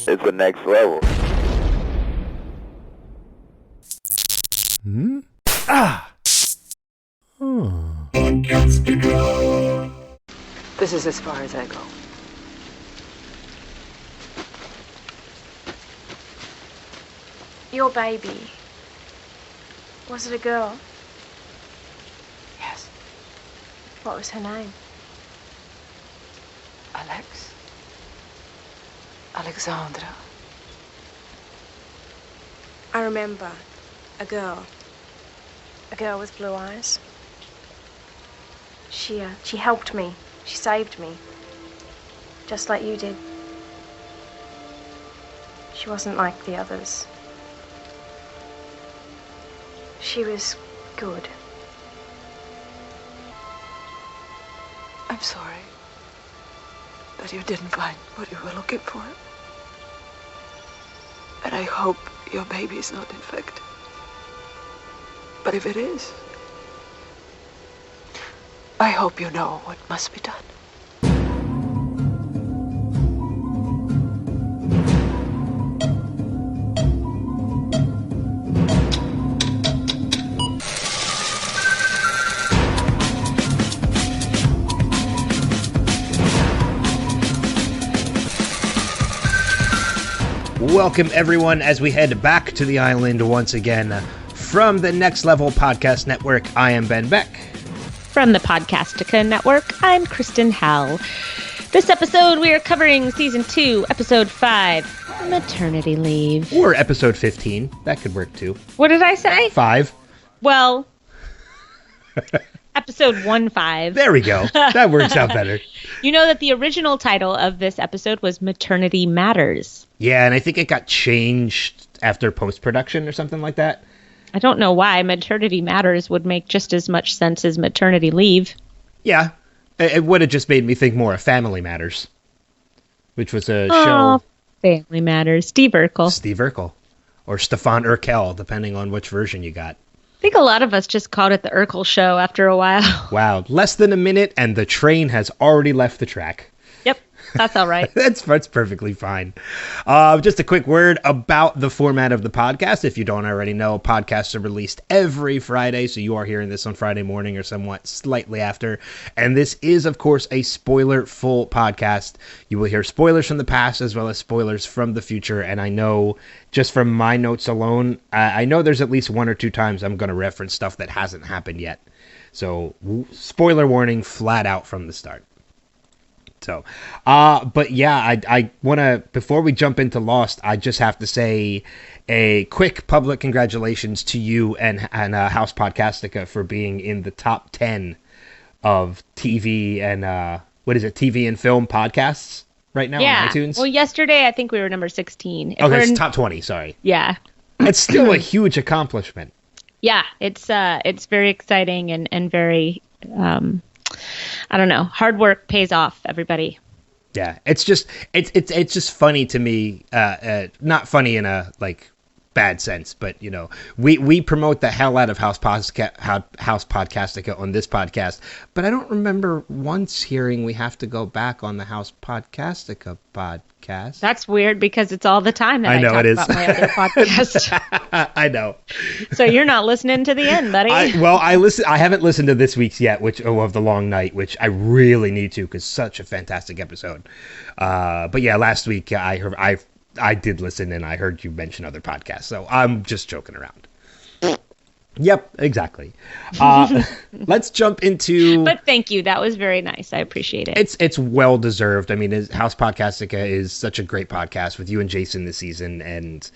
It's the next level. Hmm? Ah! This is as far as I go. Your baby. Was it a girl? Yes. What was her name? Alexandra. I remember. A girl. A girl with blue eyes. She helped me. She saved me. Just like you did. She wasn't like the others. She was good. I'm sorry that you didn't find what you were looking for. And I hope your baby is not infected. But if it is, I hope you know what must be done. Welcome, everyone, as we head back to the island once again. From the Next Level Podcast Network, I am Ben Beck. From the Podcastica Network, I'm Kristen Howell. This episode, we are covering Season 2, Episode 5, Maternity Leave. Or Episode 15. That could work, too. What did I say? 5. Well, Episode 1-5. There we go. That works out better. You know that the original title of this episode was Maternity Matters. Yeah, and I think it got changed after post-production or something like that. I don't know why. Maternity Matters would make just as much sense as Maternity Leave. Yeah, it would have just made me think more of Family Matters, which was a show. Family Matters. Steve Urkel. Steve Urkel. Or Stefan Urkel, depending on which version you got. I think a lot of us just called it the Urkel Show after a while. Wow, less than a minute and the train has already left the track. Yep, that's all right. That's perfectly fine. Just a quick word about the format of the podcast. If you don't already know, podcasts are released every Friday, so you are hearing this on Friday morning or somewhat slightly after. And this is, of course, a spoiler-full podcast. You will hear spoilers from the past as well as spoilers from the future. And I know, just from my notes alone, I know there's at least one or two times I'm going to reference stuff that hasn't happened yet. So, spoiler warning flat out from the start. So, but yeah, I want to, before we jump into Lost, I just have to say a quick public congratulations to you and House Podcastica for being in the top 10 of TV and, TV and film podcasts right now on iTunes. Well, yesterday I think we were number 16. Okay, it's top 20, sorry. Yeah. It's still a huge accomplishment. Yeah, it's very exciting and very, I don't know. Hard work pays off, everybody. Yeah, it's just funny to me. Not funny in a bad sense, but we promote the hell out of House Podcastica on this podcast. But I don't remember once hearing we have to go back on the House Podcastica podcast. That's weird because it's all the time that I know talk it is. about my other podcast. I know. So you're not listening to the end, buddy. I haven't listened to this week's yet, of The Long Night, which I really need to because such a fantastic episode. But yeah, last week I did listen and I heard you mention other podcasts, so I'm just joking around. Yep, exactly. Let's jump into... But thank you. That was very nice. I appreciate it. It's well deserved. I mean, House Podcastica is such a great podcast with you and Jason this season, and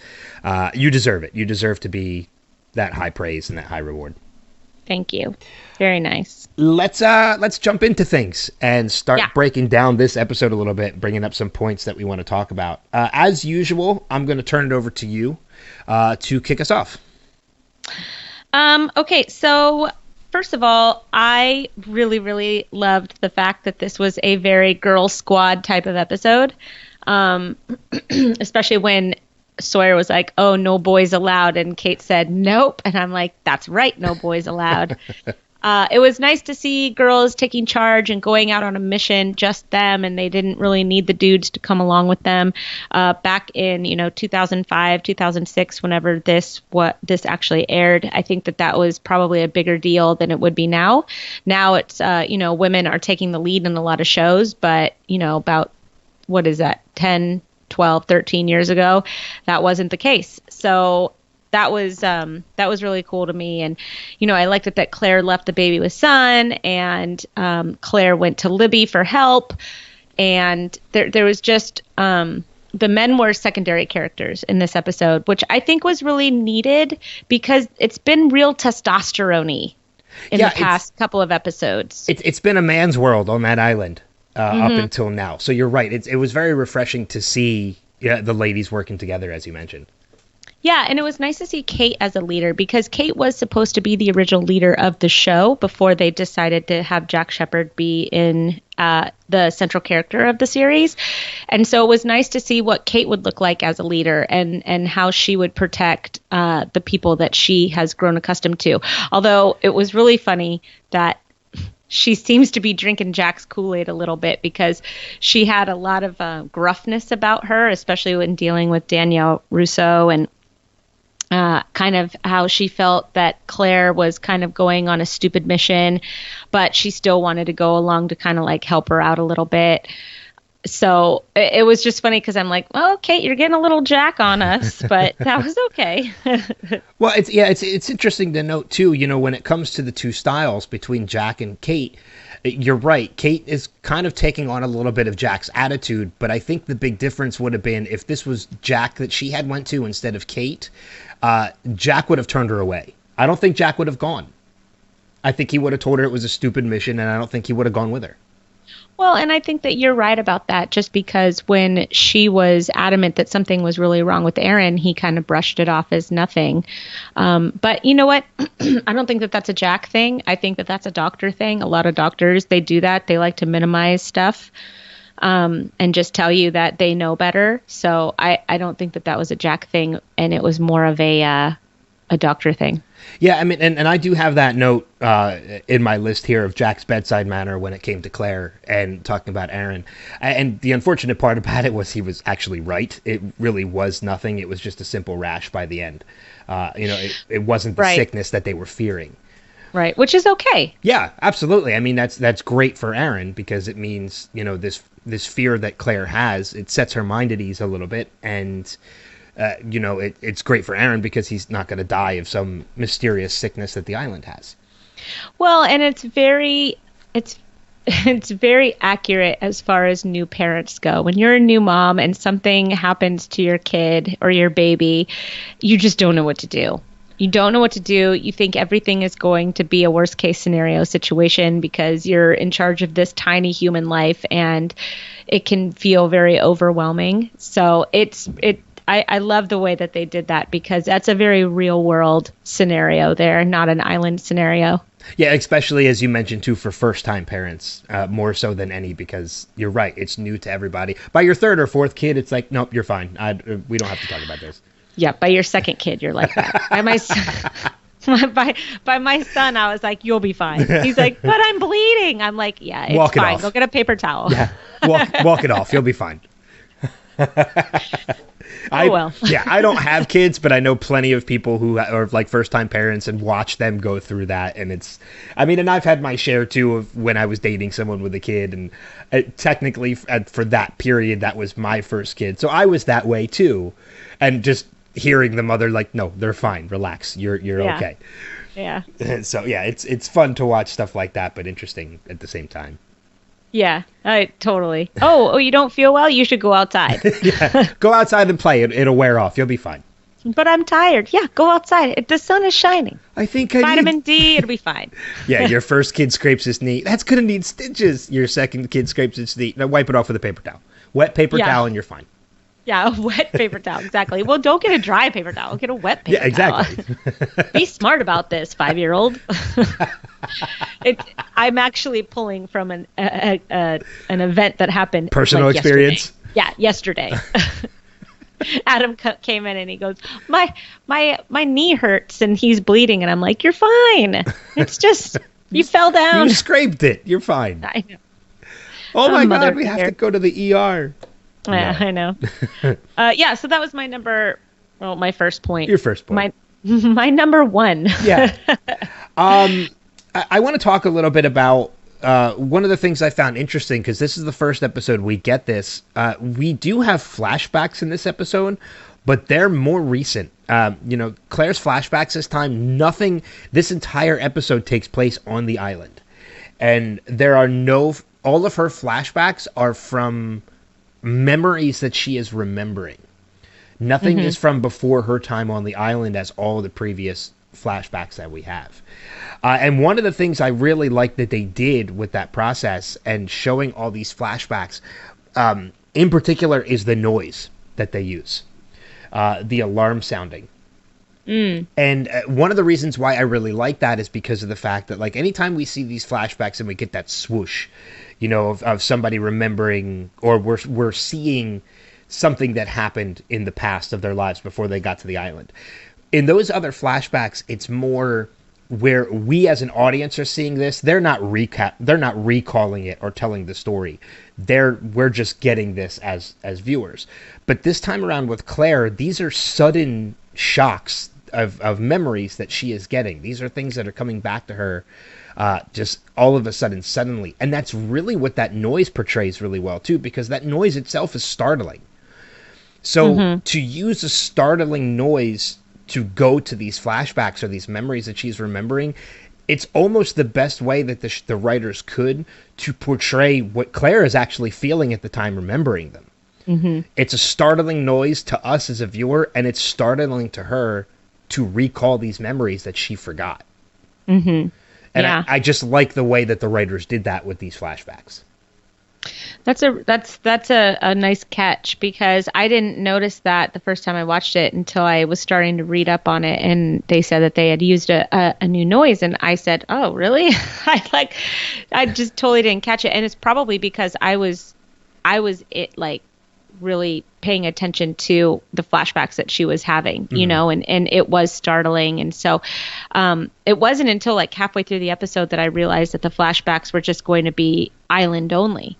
you deserve it. You deserve to be that high praise and that high reward. Thank you. Very nice. Let's jump into things and start breaking down this episode a little bit, bringing up some points that we want to talk about. As usual, I'm going to turn it over to you to kick us off. Okay, so first of all, I really, really loved the fact that this was a very girl squad type of episode, especially when Sawyer was like, "Oh, no boys allowed," and Kate said, "Nope," and I'm like, "That's right, no boys allowed." It was nice to see girls taking charge and going out on a mission, just them, and they didn't really need the dudes to come along with them. Back in 2005, 2006, whenever this actually aired, I think that was probably a bigger deal than it would be now. Now it's women are taking the lead in a lot of shows, but about what is that, 10, 12, 13 years ago, that wasn't the case. So that was really cool to me. And, I liked it that Claire left the baby with Son, and Claire went to Libby for help. And there was just, the men were secondary characters in this episode, which I think was really needed because it's been real testosterone-y in the past couple of episodes. It's been a man's world on that island up until now. So you're right. It was very refreshing to see the ladies working together, as you mentioned. Yeah, and it was nice to see Kate as a leader because Kate was supposed to be the original leader of the show before they decided to have Jack Shephard be in the central character of the series. And so it was nice to see what Kate would look like as a leader and how she would protect the people that she has grown accustomed to. Although it was really funny that she seems to be drinking Jack's Kool-Aid a little bit because she had a lot of gruffness about her, especially when dealing with Danielle Rousseau, and kind of how she felt that Claire was kind of going on a stupid mission, but she still wanted to go along to kind of like help her out a little bit. So it was just funny because I'm like, well, Kate, you're getting a little Jack on us, but that was okay. Well, it's interesting to note too, when it comes to the two styles between Jack and Kate, you're right. Kate is kind of taking on a little bit of Jack's attitude, but I think the big difference would have been if this was Jack that she had went to instead of Kate, Jack would have turned her away. I don't think Jack would have gone. I think he would have told her it was a stupid mission, and I don't think he would have gone with her. Well, and I think that you're right about that, just because when she was adamant that something was really wrong with Aaron, he kind of brushed it off as nothing. But you know what? I don't think that that's a Jack thing. I think that that's a doctor thing. A lot of doctors, they do that. They like to minimize stuff and just tell you that they know better. So I don't think that was a Jack thing, and it was more of a doctor thing. Yeah, I mean, and I do have that note in my list here of Jack's bedside manner when it came to Claire and talking about Aaron. And the unfortunate part about it was he was actually right. It really was nothing. It was just a simple rash by the end. It wasn't the sickness that they were fearing. Right, which is okay. Yeah, absolutely. I mean, that's great for Aaron because it means, this fear that Claire has, it sets her mind at ease a little bit, and it's great for Aaron because he's not going to die of some mysterious sickness that the island has. Well, and it's very accurate as far as new parents go. When you're a new mom and something happens to your kid or your baby, you just don't know what to do. You don't know what to do. You think everything is going to be a worst case scenario situation because you're in charge of this tiny human life, and it can feel very overwhelming. So I love the way that they did that because that's a very real world scenario there, not an island scenario. Yeah, especially as you mentioned too, for first time parents, more so than any, because you're right, it's new to everybody. By your third or fourth kid, it's like, nope, you're fine. We don't have to talk about this. Yeah, by your second kid, you're like that. By my son, I was like, you'll be fine. He's like, but I'm bleeding. I'm like, yeah, it's fine. Go get a paper towel. Yeah, walk it off. You'll be fine. Well. Yeah, I don't have kids, but I know plenty of people who are like first-time parents and watch them go through that. And and I've had my share too of when I was dating someone with a kid, and technically for that period, that was my first kid. So I was that way too. And just hearing the mother like, no, they're fine. Relax. You're okay. Yeah. So yeah, it's fun to watch stuff like that, but interesting at the same time. Yeah, totally. Oh, you don't feel well? You should go outside. Yeah, go outside and play. It'll wear off. You'll be fine. But I'm tired. Yeah, go outside. The sun is shining. I think Vitamin D, it'll be fine. Yeah, your first kid scrapes his knee. That's going to need stitches. Your second kid scrapes his knee. Now wipe it off with a paper towel. Wet paper towel and you're fine. Yeah, a wet paper towel, exactly. Well, don't get a dry paper towel. Get a wet paper towel. Yeah, exactly. Be smart about this, 5-year-old. I'm actually pulling from an event that happened. Personal experience? Yesterday. Adam came in and he goes, my knee hurts and he's bleeding. And I'm like, you're fine. It's just You fell down. You scraped it. You're fine. I know. Oh my Mother God, we have to go to the ER. Yeah, No. I know. So that was my first point. Your first point. My number one. Yeah. I want to talk a little bit about one of the things I found interesting, because this is the first episode we get this. We do have flashbacks in this episode, but they're more recent. Claire's flashbacks this time, this entire episode takes place on the island. And all of her flashbacks are from memories that she is remembering. Nothing is from before her time on the island, as all the previous flashbacks that we have. And one of the things I really like that they did with that process and showing all these flashbacks, in particular, is the noise that they use, the alarm sounding. And one of the reasons why I really like that is because of the fact that, like, anytime we see these flashbacks and we get that swoosh, of somebody remembering, or we're seeing something that happened in the past of their lives before they got to the island. In those other flashbacks, it's more where we as an audience are seeing this. They're not recalling it or telling the story. We're just getting this as viewers. But this time around with Claire, these are sudden shocks of memories that she is getting. These are things that are coming back to her just all of a sudden, suddenly. And that's really what that noise portrays really well too, because that noise itself is startling. So to use a startling noise to go to these flashbacks or these memories that she's remembering, it's almost the best way that the writers could to portray what Claire is actually feeling at the time remembering them. It's a startling noise to us as a viewer, and it's startling to her to recall these memories that she forgot. And I just like the way that the writers did that with these flashbacks. That's a nice catch, because I didn't notice that the first time I watched it until I was starting to read up on it, and they said that they had used a new noise, and I said, "Oh, really?" I just totally didn't catch it, and it's probably because I was really paying attention to the flashbacks that she was having, and it was startling. And so it wasn't until like halfway through the episode that I realized that the flashbacks were just going to be island only.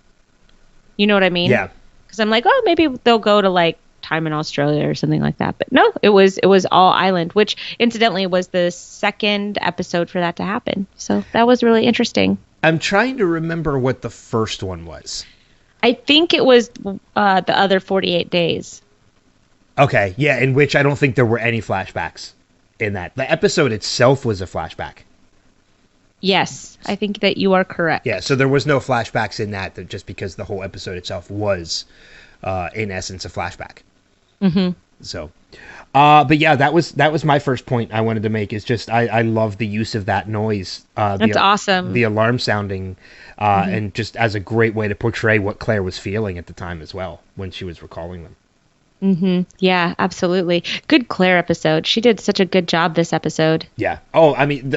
You know what I mean? Yeah. Because I'm like, oh, maybe they'll go to like time in Australia or something like that. But no, it was all island, which incidentally was the second episode for that to happen. So that was really interesting. I'm trying to remember what the first one was. I think it was the other 48 days. Okay, yeah, in which I don't think there were any flashbacks in that. The episode itself was a flashback. Yes, I think that you are correct. Yeah, so there was no flashbacks in that just because the whole episode itself was, in essence, a flashback. So, but yeah, that was my first point I wanted to make, is just I love the use of that noise. That's awesome. The alarm sounding, and just as a great way to portray what Claire was feeling at the time as well when she was recalling them. Yeah, absolutely. Good Claire episode. She did such a good job this episode. Yeah. Oh, I mean,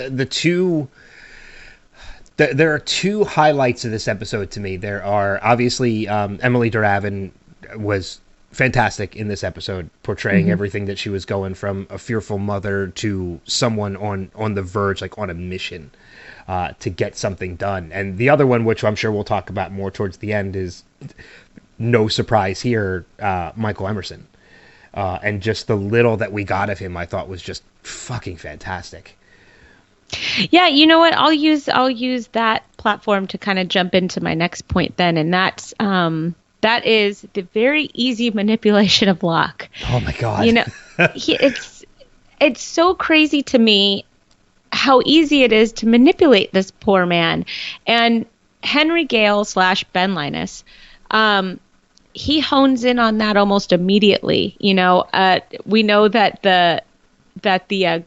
there are two highlights of this episode to me. There are obviously Emily Duravin was fantastic in this episode, portraying everything that she was going from a fearful mother to someone on the verge, like on a mission to get something done. And the other one, which I'm sure we'll talk about more towards the end, is no surprise here, Michael Emerson. And just the little that we got of him, I thought was just fucking fantastic. Yeah, you know what? I'll use that platform to kind of jump into my next point then, and that's that is the very easy manipulation of Locke. Oh my God. It's so crazy to me how easy it is to manipulate this poor man. And Henry Gale / Ben Linus, he hones in on that almost immediately. We know that the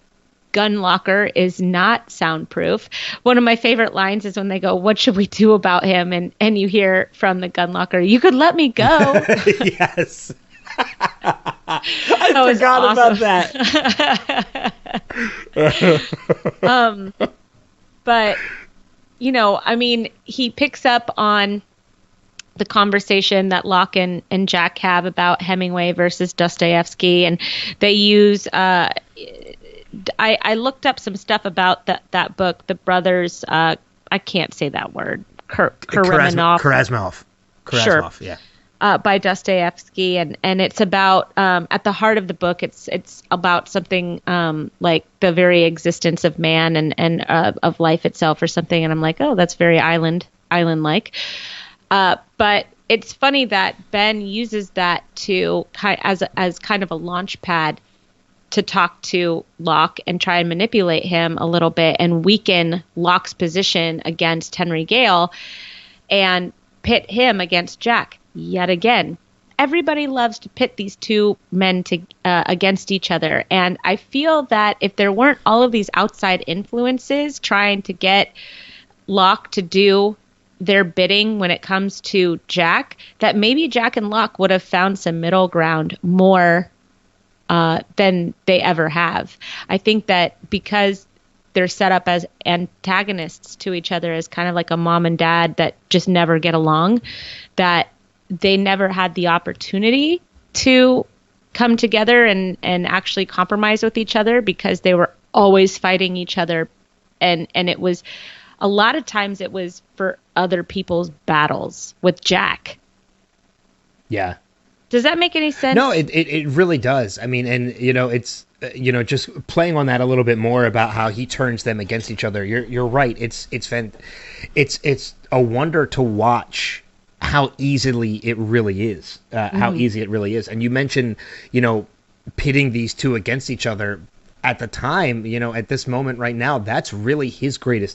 gun locker is not soundproof. One of my favorite lines is when they go, "What should we do about him?" And you hear from the gun locker, "You could let me go." Yes. I forgot about that. But, he picks up on the conversation that Locke and Jack have about Hemingway versus Dostoevsky, and they use I looked up some stuff about that book, the brothers. I can't say that word. Karamazov. Sure. Yeah. By Dostoevsky, and it's about at the heart of the book. It's about something like the very existence of man and of life itself, or something. And I'm like, oh, that's very island like. But it's funny that Ben uses that to as kind of a launch pad to talk to Locke and try and manipulate him a little bit and weaken Locke's position against Henry Gale and pit him against Jack. Yet again, everybody loves to pit these two men against each other. And I feel that if there weren't all of these outside influences trying to get Locke to do their bidding when it comes to Jack, that maybe Jack and Locke would have found some middle ground more than they ever have. I think that because they're set up as antagonists to each other, as kind of like a mom and dad that just never get along, that they never had the opportunity to come together and actually compromise with each other, because they were always fighting each other. And it was a lot of times it was for other people's battles with Jack. Yeah. Does that make any sense? No, it really does. I mean, and it's just playing on that a little bit more about how he turns them against each other. You're right. It's a wonder to watch how easily it really is. How easy it really is. And you mentioned, pitting these two against each other at the time. At this moment right now, that's really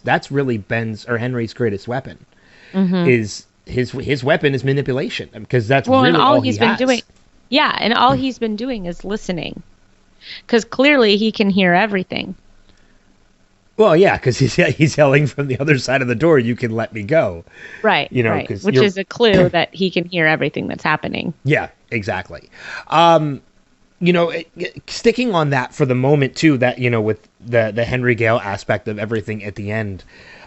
that's really Ben's or Henry's greatest weapon. Is his weapon is manipulation, because that's really and all he's he been has. doing. Yeah, and all he's been doing is listening, because clearly he can hear everything. Well, yeah, because he's yelling from the other side of the door, "You can let me go." Right, right. Which is a clue that he can hear everything that's happening. Yeah, exactly. Sticking on that for the moment too, that with the Henry Gale aspect of everything at the end.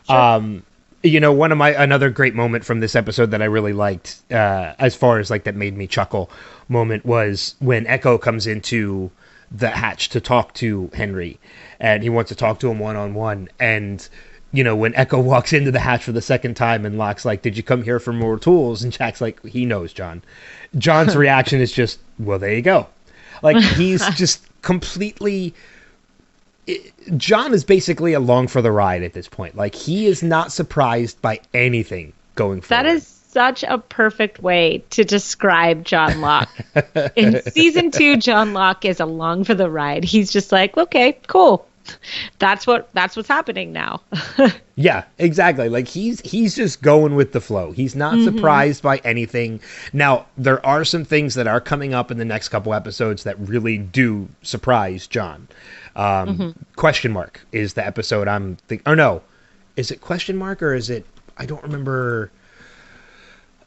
Sure. Another great moment from this episode that I really liked, as far as like that made me chuckle moment, was when Echo comes into the hatch to talk to Henry, and he wants to talk to him one-on-one. And, when Echo walks into the hatch for the second time and Locke's like, "Did you come here for more tools?" And Jack's like, he knows, John. John's reaction is just, "Well, there you go." Like, he's just completely... John is basically along for the ride at this point. Like, he is not surprised by anything going forward. That is such a perfect way to describe John Locke. In season 2, John Locke is along for the ride. He's just like, okay, cool. That's what's happening now. Yeah, exactly. Like, he's just going with the flow. He's not surprised by anything. Now, there are some things that are coming up in the next couple episodes that really do surprise John. Question mark is the episode I'm thinking. Or no, is it question mark, or is it? I don't remember.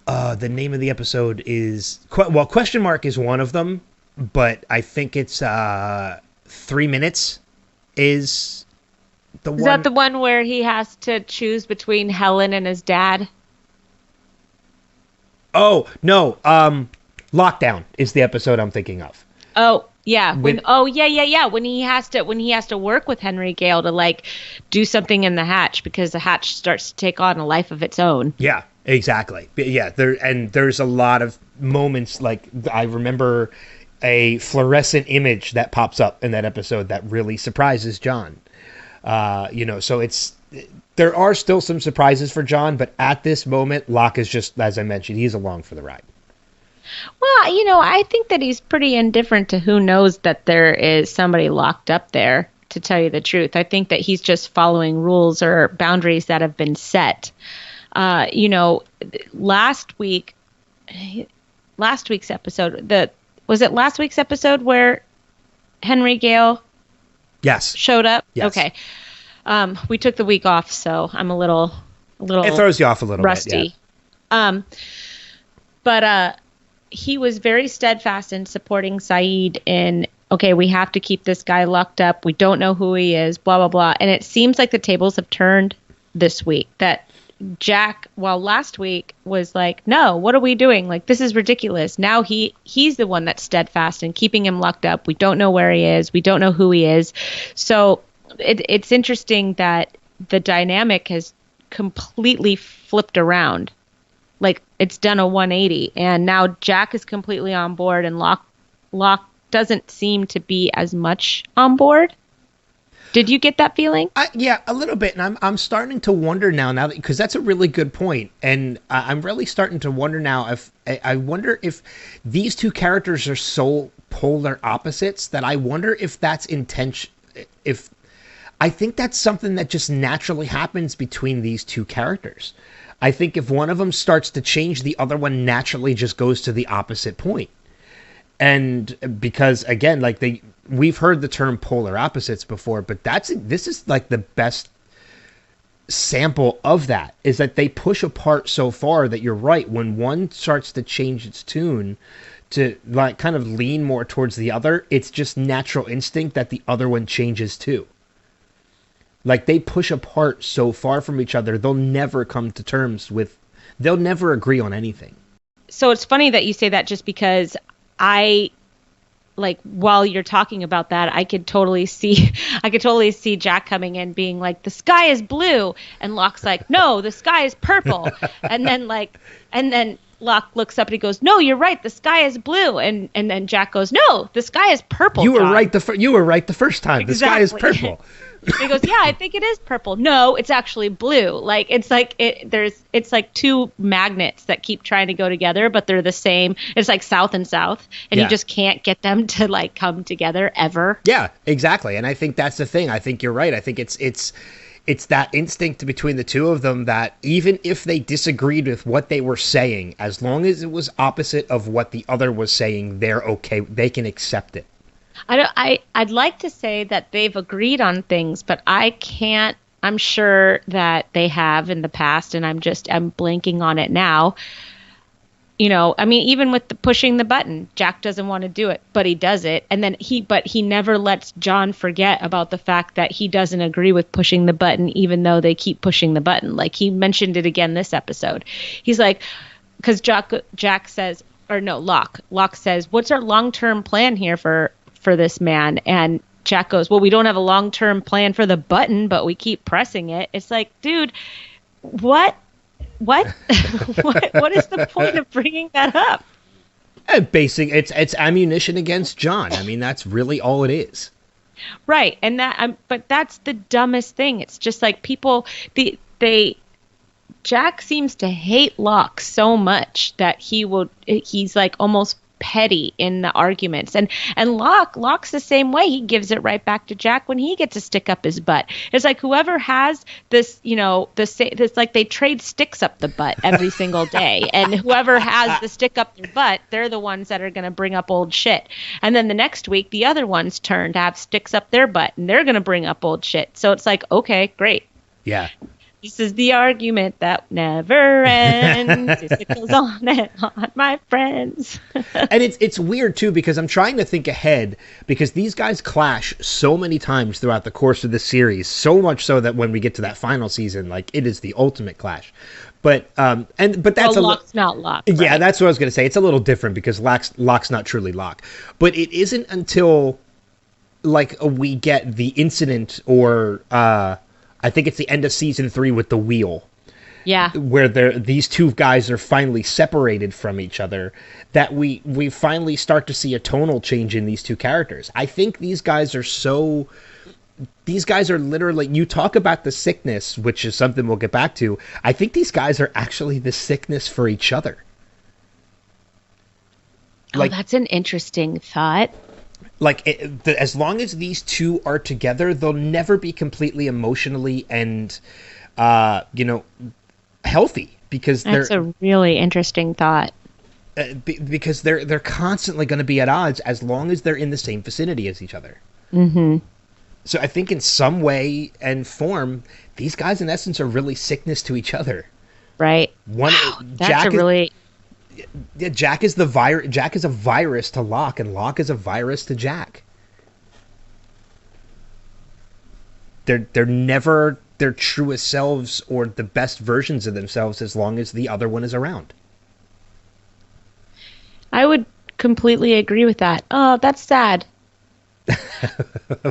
The name of the episode is question mark is one of them, but I think it's 3 minutes is the one. Is that the one where he has to choose between Helen and his dad? Oh no, Lockdown is the episode I'm thinking of. Oh. Yeah. When he has to work with Henry Gale to like do something in the hatch, because the hatch starts to take on a life of its own. Yeah, exactly. Yeah, there's a lot of moments, like I remember a fluorescent image that pops up in that episode that really surprises John. So there are still some surprises for John, but at this moment, Locke is just, as I mentioned, he's along for the ride. Well, I think that he's pretty indifferent to who knows that there is somebody locked up there, to tell you the truth. I think that he's just following rules or boundaries that have been set. Last week's episode, was it last week's episode where Henry Gale showed up? Yes. Okay. We took the week off, so I'm a little it throws you off a little rusty. Bit, But he was very steadfast in supporting Saeed in, okay, we have to keep this guy locked up. We don't know who he is, blah, blah, blah. And it seems like the tables have turned this week, that Jack, well, last week was like, no, what are we doing? Like, this is ridiculous. Now he's the one that's steadfast and keeping him locked up. We don't know where he is. We don't know who he is. So it's interesting that the dynamic has completely flipped around. Like, it's done a 180, and now Jack is completely on board, and Locke doesn't seem to be as much on board. Did you get that feeling? Yeah, a little bit, and I'm starting to wonder now that, because that's a really good point, and I'm really starting to wonder now if I wonder if these two characters are so polar opposites that I wonder if that's intention. If I think that's something that just naturally happens between these two characters. I think if one of them starts to change, the other one naturally just goes to the opposite point. And because again, like we've heard the term polar opposites before, but this is like the best sample of that, is that they push apart so far that you're right. When one starts to change its tune to like kind of lean more towards the other, it's just natural instinct that the other one changes too. Like they push apart so far from each other, they'll never come to terms with, they'll never agree on anything. So it's funny that you say that, just because while you're talking about that, I could totally see Jack coming in being like, the sky is blue, and Locke's like, no, the sky is purple. and then Locke looks up and he goes, no, you're right, the sky is blue. And then Jack goes, no, the sky is purple. You were right the first time. Exactly. The sky is purple. He goes, yeah, I think it is purple. No, it's actually blue. Like it's like two magnets that keep trying to go together, but they're the same. It's like south and south, and you just can't get them to like come together ever. Yeah, exactly. And I think that's the thing. I think you're right. I think it's that instinct between the two of them that even if they disagreed with what they were saying, as long as it was opposite of what the other was saying, they're okay. They can accept it. I'd like to say that they've agreed on things, but I can't. I'm sure that they have in the past, and I'm blanking on it now. You know, I mean, even with the pushing the button, Jack doesn't want to do it, but he does it. And then he never lets John forget about the fact that he doesn't agree with pushing the button, even though they keep pushing the button. Like he mentioned it again this episode. He's like, because Jack says, or no, Locke says, what's our long-term plan here for this man? And Jack goes, well, we don't have a long-term plan for the button, but we keep pressing it. It's like, dude, what what is the point of bringing that up? It's ammunition against John. I mean, that's really all it is. Right. And but that's the dumbest thing. It's just like people, Jack seems to hate Locke so much that he's like almost petty in the arguments, and Locke's the same way. He gives it right back to Jack when he gets to stick up his butt. It's like whoever has this, this like they trade sticks up the butt every single day, and whoever has the stick up their butt, they're the ones that are going to bring up old shit. And then the next week, the other one's turn to have sticks up their butt, and they're going to bring up old shit. So it's like, okay, great. Yeah. This is the argument that never ends. It goes on and on, my friends. And it's weird, too, because I'm trying to think ahead, because these guys clash so many times throughout the course of the series, so much so that when we get to that final season, like, it is the ultimate clash. But that's Locke's not Locke. Yeah, right? that's what I was going to say. It's a little different because Locke's not truly Locke. But it isn't until, like, we get the incident or... I think it's the end of season 3 with the wheel. Yeah. Where these two guys are finally separated from each other, that we finally start to see a tonal change in these two characters. I think these guys are literally, you talk about the sickness, which is something we'll get back to. I think these guys are actually the sickness for each other. Like, that's an interesting thought. Like, as long as these two are together, they'll never be completely emotionally and, healthy, because that's a really interesting thought. Because they're constantly going to be at odds as long as they're in the same vicinity as each other. Mm-hmm. So I think in some way and form, these guys in essence are really sickness to each other. Right. Jack is the virus. Jack is a virus to Locke, and Locke is a virus to Jack. They're never their truest selves or the best versions of themselves as long as the other one is around. I would completely agree with that. Oh, that's sad.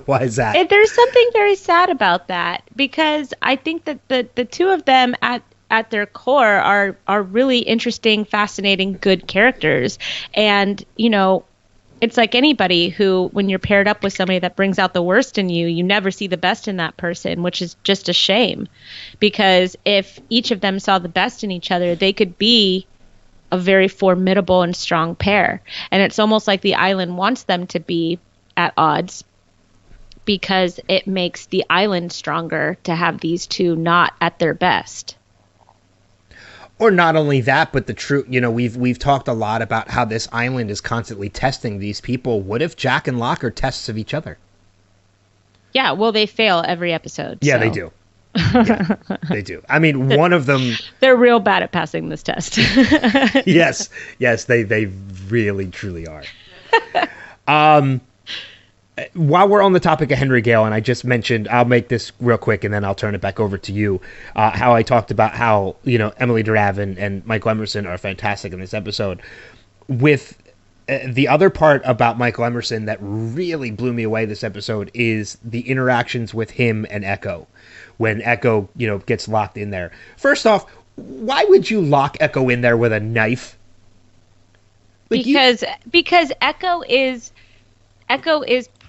Why is that? There's something very sad about that, because I think that the two of them at their core are really interesting, fascinating, good characters. And, it's like anybody who, when you're paired up with somebody that brings out the worst in you, you never see the best in that person, which is just a shame. Because if each of them saw the best in each other, they could be a very formidable and strong pair. And it's almost like the island wants them to be at odds, because it makes the island stronger to have these two not at their best. Or not only that, but the truth, we've talked a lot about how this island is constantly testing these people. What if Jack and Locke are tests of each other? Yeah, well, they fail every episode. Yeah, so. they do. Yeah, they do. I mean, one of them... They're real bad at passing this test. Yes, they really, truly are. While we're on the topic of Henry Gale, and I just mentioned, I'll make this real quick and then I'll turn it back over to you, how I talked about how, Emily Duravin and Michael Emerson are fantastic in this episode. With the other part about Michael Emerson that really blew me away this episode is the interactions with him and Echo. When Echo, gets locked in there. First off, why would you lock Echo in there with a knife? Because Echo is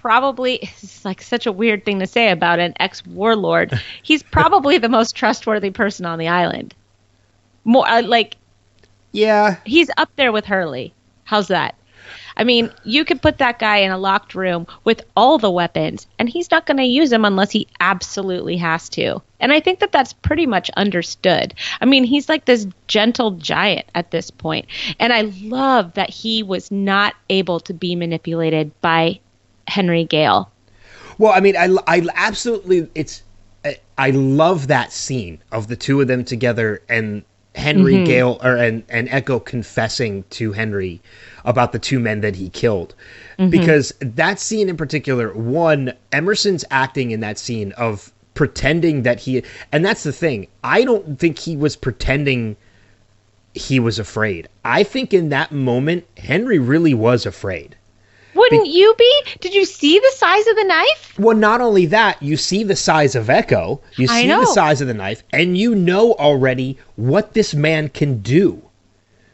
probably, it's like such a weird thing to say about an ex-warlord. He's probably the most trustworthy person on the island. More yeah, he's up there with Hurley. How's that? I mean, you could put that guy in a locked room with all the weapons, and he's not going to use them unless he absolutely has to. And I think that that's pretty much understood. I mean, he's like this gentle giant at this point. And I love that he was not able to be manipulated by Henry Gale. Well, I mean, I absolutely, I love that scene of the two of them together and Henry Gale and Echo confessing to Henry about the two men that he killed. Because that scene in particular, one, Emerson's acting in that scene of pretending that and that's the thing, I don't think he was pretending he was afraid. I think in that moment, Henry really was afraid. Wouldn't you be? Did you see the size of the knife? Well, not only that, you see the size of Echo, you see the size of the knife, and you know already what this man can do.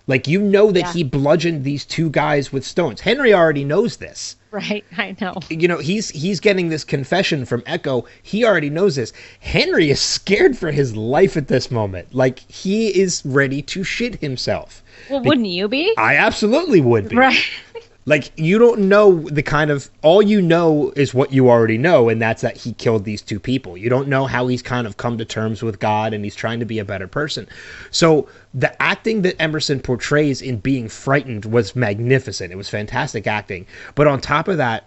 Like, that he bludgeoned these two guys with stones. Henry already knows this. Right, I know. He's getting this confession from Echo. He already knows this. Henry is scared for his life at this moment. Like, he is ready to shit himself. Well, wouldn't you be? I absolutely would be. Right. Like, you don't know all you know is what you already know, and that's that he killed these two people. You don't know how he's kind of come to terms with God and he's trying to be a better person. So the acting that Emerson portrays in being frightened was magnificent. It was fantastic acting. But on top of that,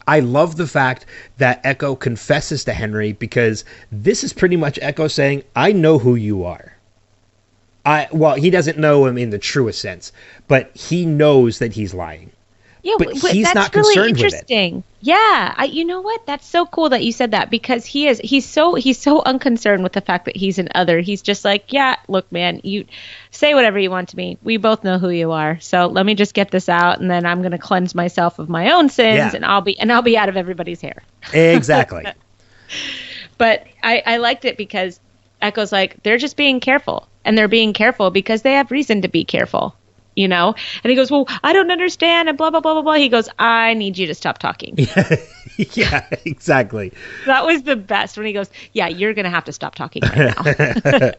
I love the fact that Echo confesses to Henry, because this is pretty much Echo saying, I know who you are. Well, he doesn't know him in the truest sense, but he knows that he's lying. Yeah, but he's that's not really concerned interesting. with it. Yeah, you know what? That's so cool that you said that, because he's so unconcerned with the fact that he's an other. He's just like, yeah, look, man, you say whatever you want to me. We both know who you are. So let me just get this out, and then I'm going to cleanse myself of my own sins, and I'll be out of everybody's hair. Exactly. But I liked it because Echo's like, they're just being careful, and they're being careful because they have reason to be careful. And he goes, well, I don't understand, and blah, blah, blah, blah, blah. He goes, I need you to stop talking. Yeah, exactly. That was the best when he goes, yeah, you're going to have to stop talking right now.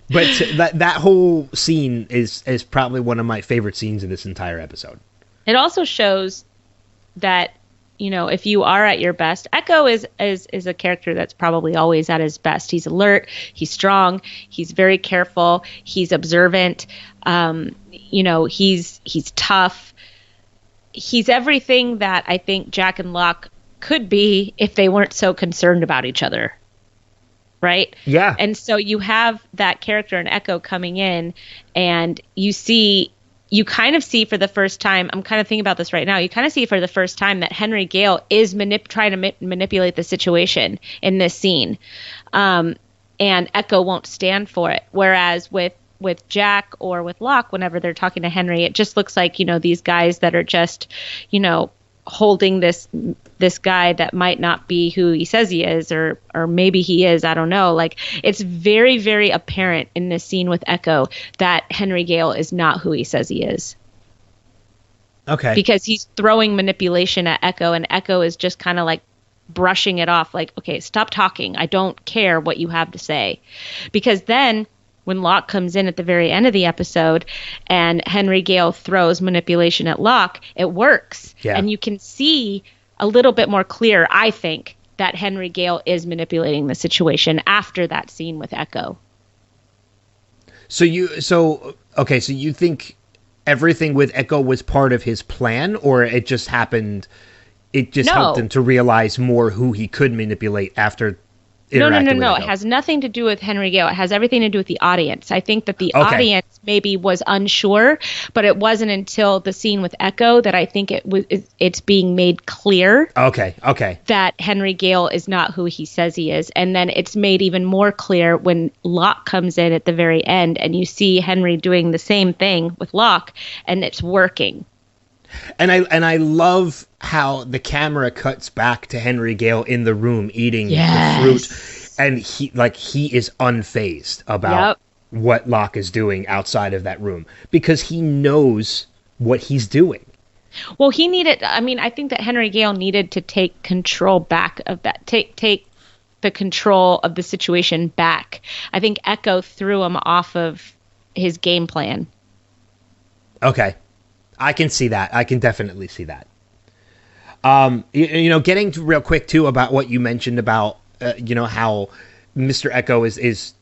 But that whole scene is probably one of my favorite scenes in this entire episode. It also shows that, if you are at your best, Echo is a character that's probably always at his best. He's alert, he's strong, he's very careful, he's observant, he's tough. He's everything that I think Jack and Locke could be if they weren't so concerned about each other. Right? Yeah. And so you have that character in Echo coming in, and you see you kind of see for the first time, I'm kind of thinking about this right now, you kind of see for the first time that Henry Gale is trying to manipulate the situation in this scene. And Echo won't stand for it. Whereas with Jack or with Locke, whenever they're talking to Henry, it just looks like, these guys that are just, holding this guy that might not be who he says he is, or maybe he is, I don't know. Like, it's very, very apparent in this scene with Echo that Henry Gale is not who he says he is. Okay. Because he's throwing manipulation at Echo, and Echo is just kind of like brushing it off, like, okay, stop talking. I don't care what you have to say. Because then when Locke comes in at the very end of the episode and Henry Gale throws manipulation at Locke, it works. Yeah. And you can see a little bit more clear, I think, that Henry Gale is manipulating the situation after that scene with Echo. So you think everything with Echo was part of his plan, or it just happened, it just helped him to realize more who he could manipulate after interacting with Echo? It has nothing to do with Henry Gale. It has everything to do with the audience. I think that the audience maybe was unsure, but it wasn't until the scene with Echo that I think it's being made clear. Okay. That Henry Gale is not who he says he is. And then it's made even more clear when Locke comes in at the very end and you see Henry doing the same thing with Locke, and it's working. And I love how the camera cuts back to Henry Gale in the room eating the fruit, and he is unfazed about what Locke is doing outside of that room because he knows what he's doing. Well, I think that Henry Gale needed to take control back of that, take the control of the situation back. I think Echo threw him off of his game plan. Okay. I can see that. I can definitely see that. Getting to real quick too about what you mentioned about, how Mr. Echo is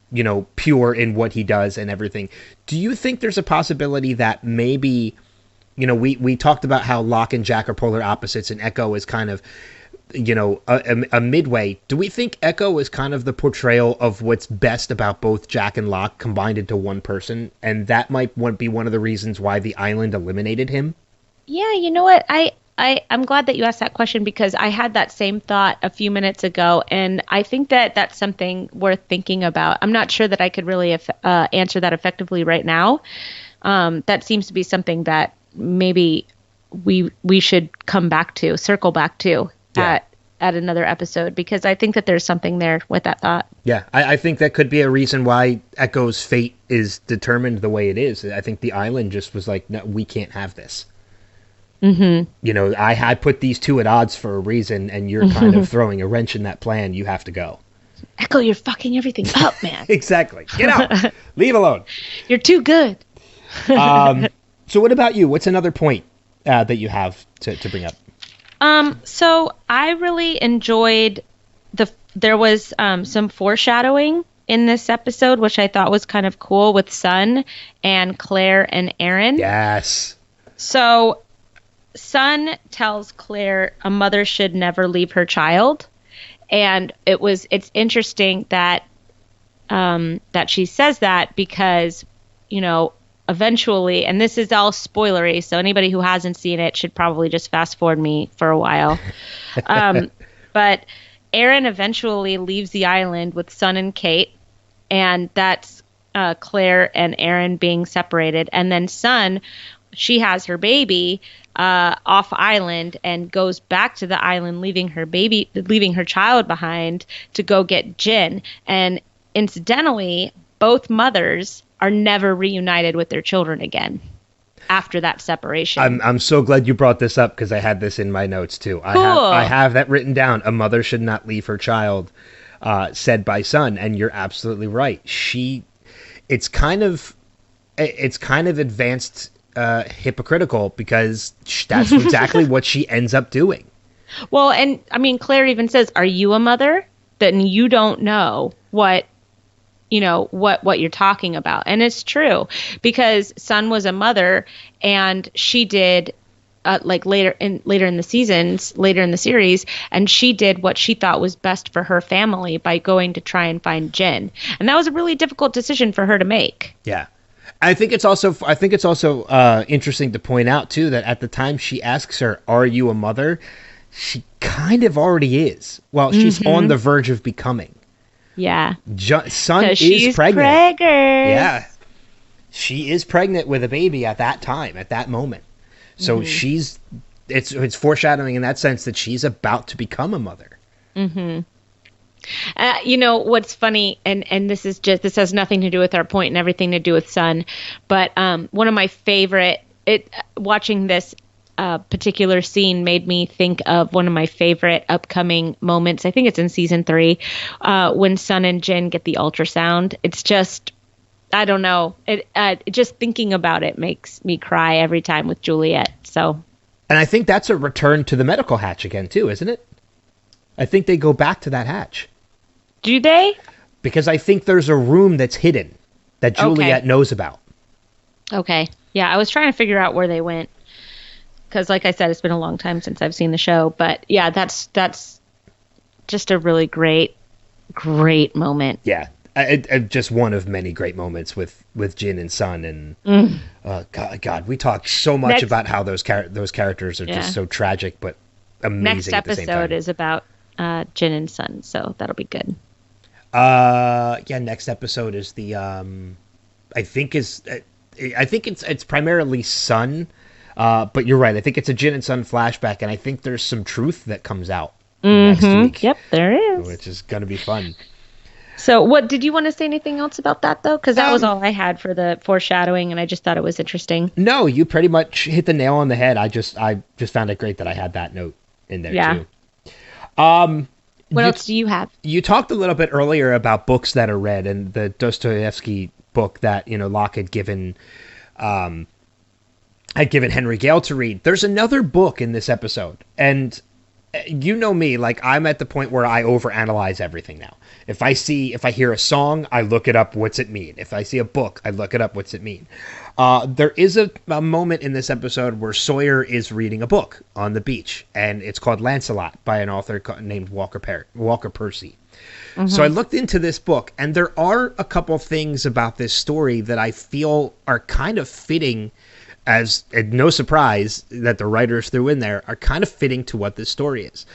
pure in what he does and everything. Do you think there's a possibility that maybe, we talked about how Locke and Jack are polar opposites and Echo is kind of, a midway. Do we think Echo is kind of the portrayal of what's best about both Jack and Locke combined into one person? And that might be one of the reasons why the island eliminated him? Yeah, you know what? I'm glad that you asked that question because I had that same thought a few minutes ago, and I think that that's something worth thinking about. I'm not sure that I could really answer that effectively right now. That seems to be something that maybe we should circle back to at another episode, because I think that there's something there with that thought. Yeah, I think that could be a reason why Echo's fate is determined the way it is. I think the island just was like, no, we can't have this. Mm-hmm. I put these two at odds for a reason, and you're kind of throwing a wrench in that plan. You have to go. Echo, you're fucking everything up, man. Exactly. Get out. Leave alone. You're too good. So what about you? What's another point that you have to bring up? So I really enjoyed there was some foreshadowing in this episode, which I thought was kind of cool with Sun and Claire and Aaron. Yes. So Sun tells Claire a mother should never leave her child. And it's interesting that she says that because, eventually, and this is all spoilery, so anybody who hasn't seen it should probably just fast forward me for a while. But Aaron eventually leaves the island with Sun and Kate, and that's Claire and Aaron being separated. And then Sun, she has her baby off island and goes back to the island, leaving her child behind to go get Jin. And incidentally, both mothers are never reunited with their children again after that separation. I'm so glad you brought this up because I had this in my notes too. Cool. I have that written down. A mother should not leave her child, said by Sun, and you're absolutely right. It's kind of advanced hypocritical because that's exactly what she ends up doing. Well, and I mean, Claire even says, "Are you a mother? Then you don't know what." What you're talking about. And it's true because Sun was a mother and she did later in the series, and she did what she thought was best for her family by going to try and find Jin. And that was a really difficult decision for her to make. Yeah. I think it's also interesting to point out too that at the time she asks her, "Are you a mother?" She kind of already is. Well, she's on the verge of becoming. Yeah. Sun 'Cause is she's pregnant. preggers. Yeah, she is pregnant with a baby at that time, at that moment. So it's foreshadowing in that sense that she's about to become a mother. You know what's funny, and this has nothing to do with our point and everything to do with Sun, but one of my favorite watching this particular scene made me think of one of my favorite upcoming moments. I think it's in season 3 when Sun and Jin get the ultrasound. It's just, I don't know. Just thinking about it makes me cry every time with Juliet. So, and I think that's a return to the medical hatch again too, isn't it? I think they go back to that hatch. Do they? Because I think there's a room that's hidden that Juliet knows about. Okay. Yeah, I was trying to figure out where they went. Because, like I said, it's been a long time since I've seen the show. But, yeah, that's just a really great moment. Yeah. Just one of many great moments with Jin and Sun. And, God, we talked so much about how those characters are just so tragic, but amazing at the same time. Next episode is about Jin and Sun, so that'll be good. Next episode is the I think it's primarily Sun, but you're right. I think it's a Jin and Sun flashback, and I think there's some truth that comes out next week. Yep, there is, which is gonna be fun. So, what did you want to say anything else about that though? Because that was all I had for the foreshadowing, and I just thought it was interesting. No, you pretty much hit the nail on the head. I just found it great that I had that note in there too. What else do you have? You talked a little bit earlier about books that are read, and the Dostoevsky book that Locke had given Henry Gale to read. There's another book in this episode, and you know me, like I'm at the point where I overanalyze everything now. If I hear a song, I look it up. What's it mean? If I see a book, I look it up. What's it mean? There is a moment in this episode where Sawyer is reading a book on the beach, and it's called Lancelot by an author named Walker Percy. So I looked into this book, and there are a couple things about this story that I feel are kind of fitting, as no surprise that the writers threw in there, are kind of fitting to what this story is.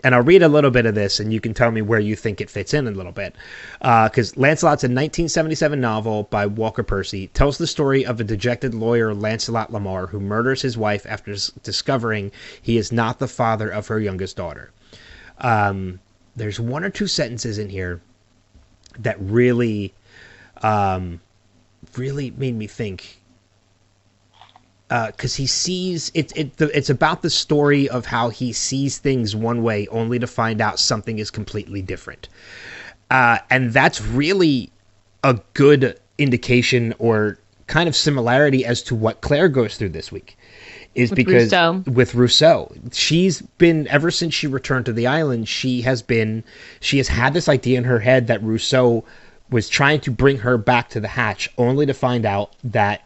And I'll read a little bit of this, and you can tell me where you think it fits in a little bit. Because Lancelot's a 1977 novel by Walker Percy, tells the story of a dejected lawyer, Lancelot Lamar, who murders his wife after discovering he is not the father of her youngest daughter. There's one or two sentences in here that really made me think. Because he sees it's about the story of how he sees things one way only to find out something is completely different, and that's really a good indication or kind of similarity as to what Claire goes through this week. Is with because Rousseau. With Rousseau, she's been, ever since she returned to the island, she has had this idea in her head that Rousseau was trying to bring her back to the hatch, only to find out that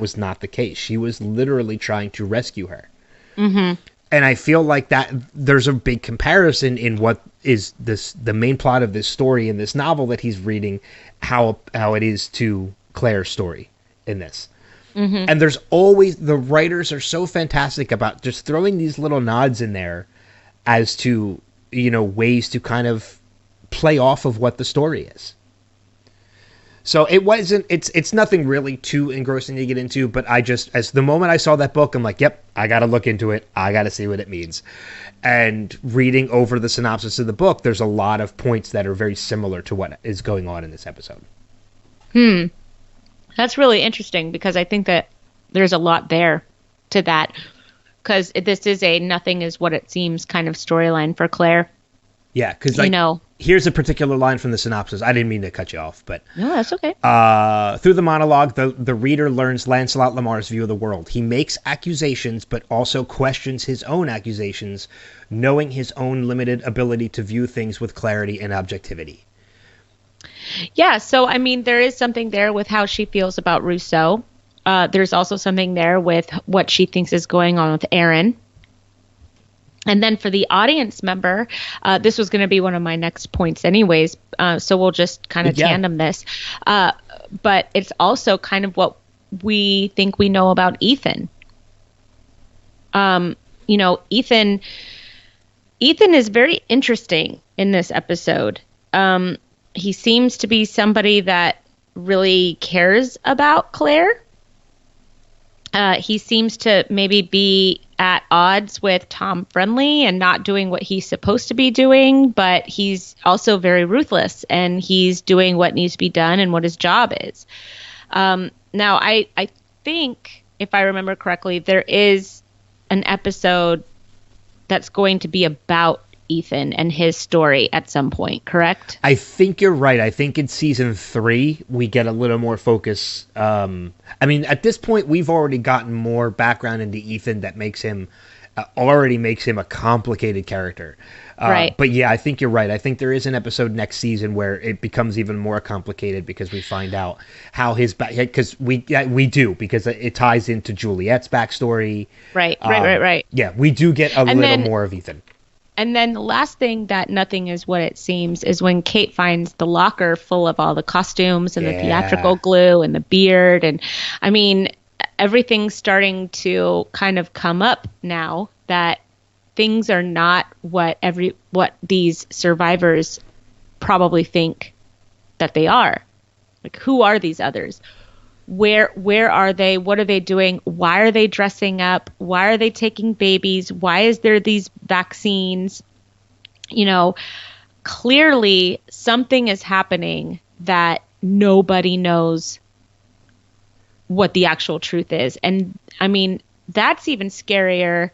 was not the case. She was literally trying to rescue her. Mm-hmm. And I feel like that there's a big comparison in what is the main plot of this story in this novel that he's reading, how it is to Claire's story in this. Mm-hmm. And there's always, the writers are so fantastic about just throwing these little nods in there as to, ways to kind of play off of what the story is. So it's nothing really too engrossing to get into, but as the moment I saw that book, I'm like, yep, I got to look into it. I got to see what it means. And reading over the synopsis of the book, there's a lot of points that are very similar to what is going on in this episode. That's really interesting, because I think that there's a lot there to that, because this is a nothing is what it seems kind of storyline for Claire. Yeah, because here's a particular line from the synopsis. I didn't mean to cut you off, but no, that's okay. Through the monologue, the reader learns Lancelot Lamar's view of the world. He makes accusations, but also questions his own accusations, knowing his own limited ability to view things with clarity and objectivity. Yeah, so I mean, there is something there with how she feels about Rousseau. There's also something there with what she thinks is going on with Aaron. And then for the audience member, this was going to be one of my next points anyways, so we'll just kind of tandem this. But it's also kind of what we think we know about Ethan. Ethan is very interesting in this episode. He seems to be somebody that really cares about Claire. He seems to maybe be at odds with Tom Friendly and not doing what he's supposed to be doing, but he's also very ruthless and he's doing what needs to be done and what his job is. Now, I think, if I remember correctly, there is an episode that's going to be about Ethan and his story at some point, correct? I think you're right. I think in season 3 we get a little more focus. At this point we've already gotten more background into Ethan that makes him a complicated character. Right. But yeah, I think you're right. I think there is an episode next season where it becomes even more complicated because we find out how because we do, because it ties into Juliet's backstory. Right. Yeah, we do get a little more of Ethan. And then the last thing that nothing is what it seems is when Kate finds the locker full of all the costumes and the theatrical glue and the beard. And I mean, everything's starting to kind of come up now that things are not what these survivors probably think that they are. Like, who are these others? Where are they? What are they doing? Why are they dressing up? Why are they taking babies? Why is there these vaccines? Clearly something is happening that nobody knows what the actual truth is. And I mean, that's even scarier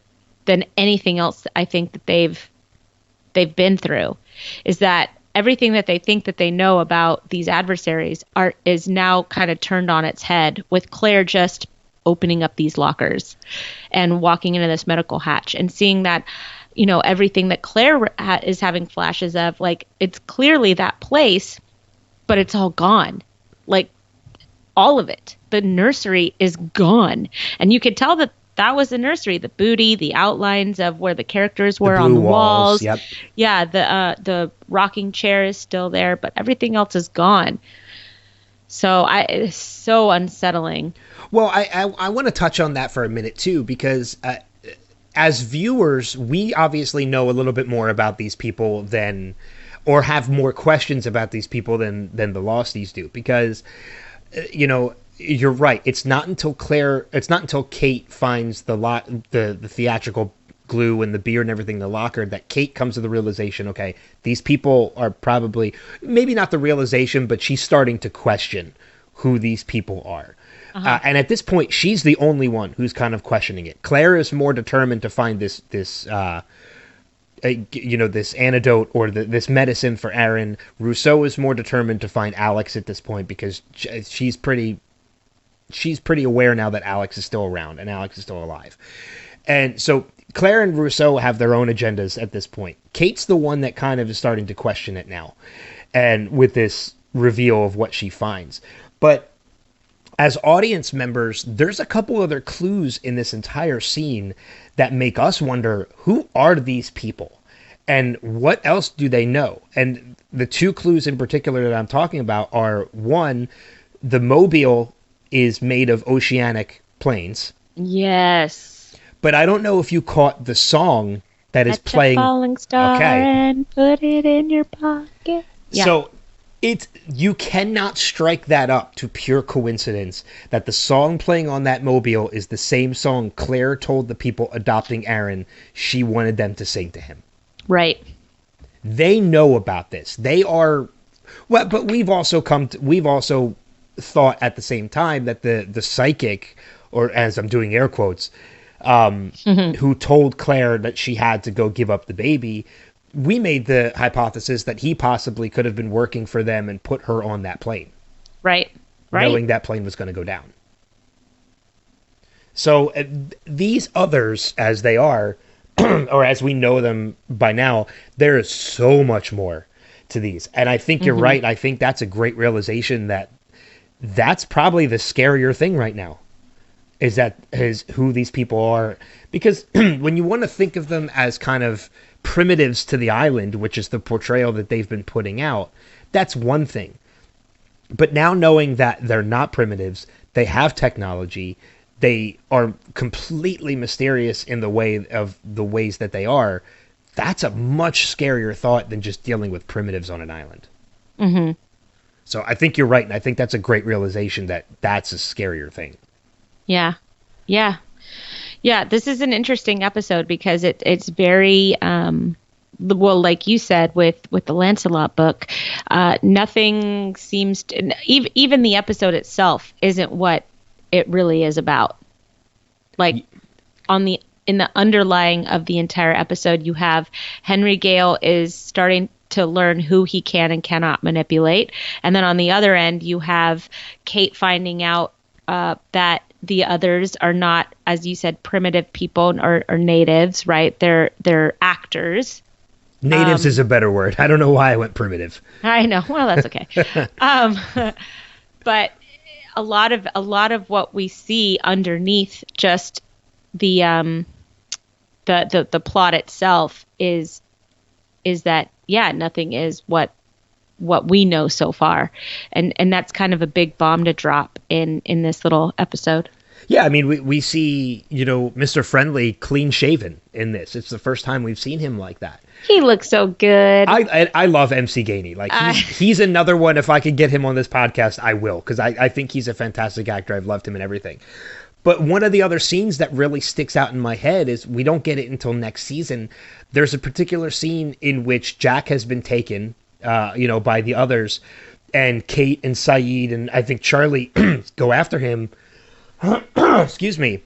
than anything else I think that they've been through, is that everything that they think that they know about these adversaries is now kind of turned on its head, with Claire just opening up these lockers and walking into this medical hatch and seeing that, everything that Claire is having flashes of, like, it's clearly that place, but it's all gone. Like, all of it. The nursery is gone. And you could tell that was the nursery, the booty, the outlines of where the characters were on the walls. Yep. Yeah, the rocking chair is still there, but everything else is gone. So it's so unsettling. Well, I want to touch on that for a minute too, because as viewers, we obviously know a little bit more about these people or have more questions about these people than the Losties do, because you're right. It's not until Kate finds the theatrical glue and the beard and everything in the locker that Kate comes to the realization, okay, these people are probably, maybe not the realization, but she's starting to question who these people are. Uh-huh. And at this point, she's the only one who's kind of questioning it. Claire is more determined to find this antidote or this medicine for Aaron. Rousseau is more determined to find Alex at this point because she's pretty aware now that Alex is still around and Alex is still alive. And so Claire and Rousseau have their own agendas at this point. Kate's the one that kind of is starting to question it now, and with this reveal of what she finds. But as audience members, there's a couple other clues in this entire scene that make us wonder, who are these people and what else do they know? And the two clues in particular that I'm talking about are, one, the mobile is made of oceanic planes. Yes. But I don't know if you caught the song that is playing. A falling star and put it in your pocket. Yeah. So you cannot strike that up to pure coincidence that the song playing on that mobile is the same song Claire told the people adopting Aaron she wanted them to sing to him. Right. They know about this. They are, well, but we've also thought at the same time that the psychic, or as I'm doing air quotes, who told Claire that she had to go give up the baby, we made the hypothesis that he possibly could have been working for them and put her on that plane. Right. Knowing that plane was going to go down. So these others, as they are, or as we know them by now, there is so much more to these. And I think you're right. I think that's a great realization that's probably the scarier thing right now. is that is who these people are. Because when you want to think of them as kind of primitives to the island, which is the portrayal that they've been putting out, that's one thing. But now knowing that they're not primitives, they have technology, they are completely mysterious in the way of the ways that they are, that's a much scarier thought than just dealing with primitives on an island. Mm-hmm. So I think you're right, and I think that's a great realization that that's a scarier thing. Yeah. Yeah. Yeah, this is an interesting episode because it's very well, like you said with the Lancelot book, nothing seems to, even the episode itself isn't what it really is about. Like in the underlying of the entire episode, you have Henry Gale is starting to learn who he can and cannot manipulate, and then on the other end, you have Kate finding out that the others are not, as you said, primitive people or natives, right? They're actors. Natives is a better word. I don't know why I went primitive. I know. Well, that's okay. But a lot of what we see underneath just the plot itself is that, yeah, nothing is what we know so far, and that's kind of a big bomb to drop in this little episode. Yeah, I mean, we see, Mr. Friendly clean shaven in this. It's the first time we've seen him like that. He looks so good. I love MC Gainey. Like he's another one. If I could get him on this podcast, I will, because I think he's a fantastic actor. I've loved him and everything. But one of the other scenes that really sticks out in my head is, we don't get it until next season. There's a particular scene in which Jack has been taken, by the others, and Kate and Saeed and I think Charlie go after him. Excuse me.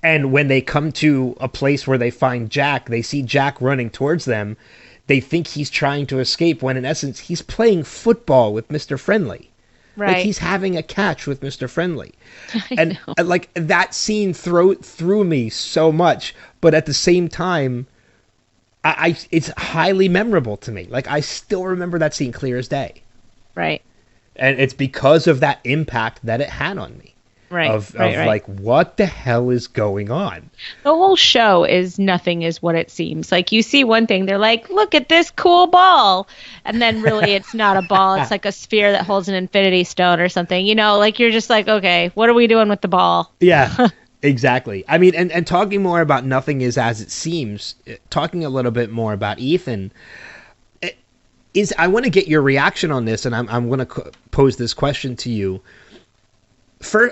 And when they come to a place where they find Jack, they see Jack running towards them. They think he's trying to escape, when in essence he's playing football with Mr. Friendly. Right. Like he's having a catch with Mr. Friendly. And like that scene threw me so much, but at the same time, I it's highly memorable to me. Like I still remember that scene clear as day. Right. And it's because of that impact that it had on me. Right. Of right. like, what the hell is going on? The whole show is nothing is what it seems. Like you see one thing, they're like, look at this cool ball. And then really it's not a ball. It's like a sphere that holds an infinity stone or something. Like you're just like, okay, what are we doing with the ball? Yeah, exactly. I mean, and talking more about nothing is as it seems, talking a little bit more about Ethan, I want to get your reaction on this, and I'm going to pose this question to you.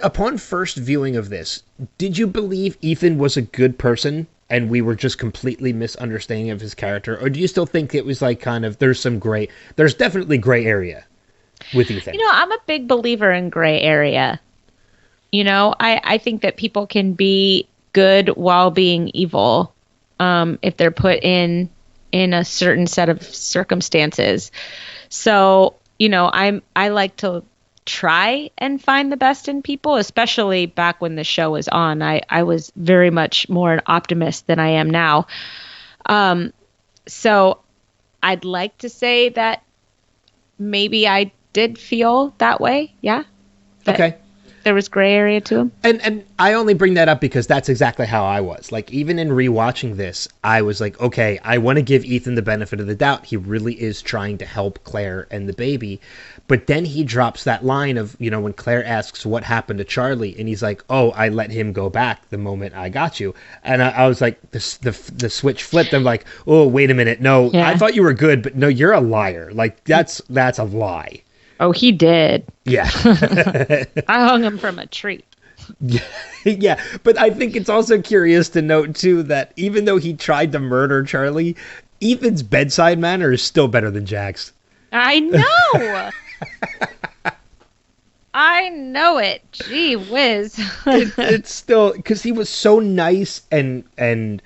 Upon first viewing of this, did you believe Ethan was a good person and we were just completely misunderstanding of his character? Or do you still think it was like kind of, there's definitely gray area with Ethan? I'm a big believer in gray area. I think that people can be good while being evil if they're put in a certain set of circumstances. So, I like to try and find the best in people, especially back when the show was on. I was very much more an optimist than I am now. So I'd like to say that maybe I did feel that way. Yeah. Okay. There was gray area to him. And I only bring that up because that's exactly how I was. Like, even in rewatching this, I was like, okay, I want to give Ethan the benefit of the doubt. He really is trying to help Claire and the baby. But then he drops that line of, when Claire asks what happened to Charlie, and he's like, oh, I let him go back the moment I got you. And I was like, the switch flipped. I'm like, oh, wait a minute. No, yeah. I thought you were good, but no, you're a liar. Like, that's a lie. Oh, he did. Yeah. I hung him from a tree. Yeah, but I think it's also curious to note, too, that even though he tried to murder Charlie, Ethan's bedside manner is still better than Jack's. I know! I know it. Gee whiz. It's still, because he was so nice and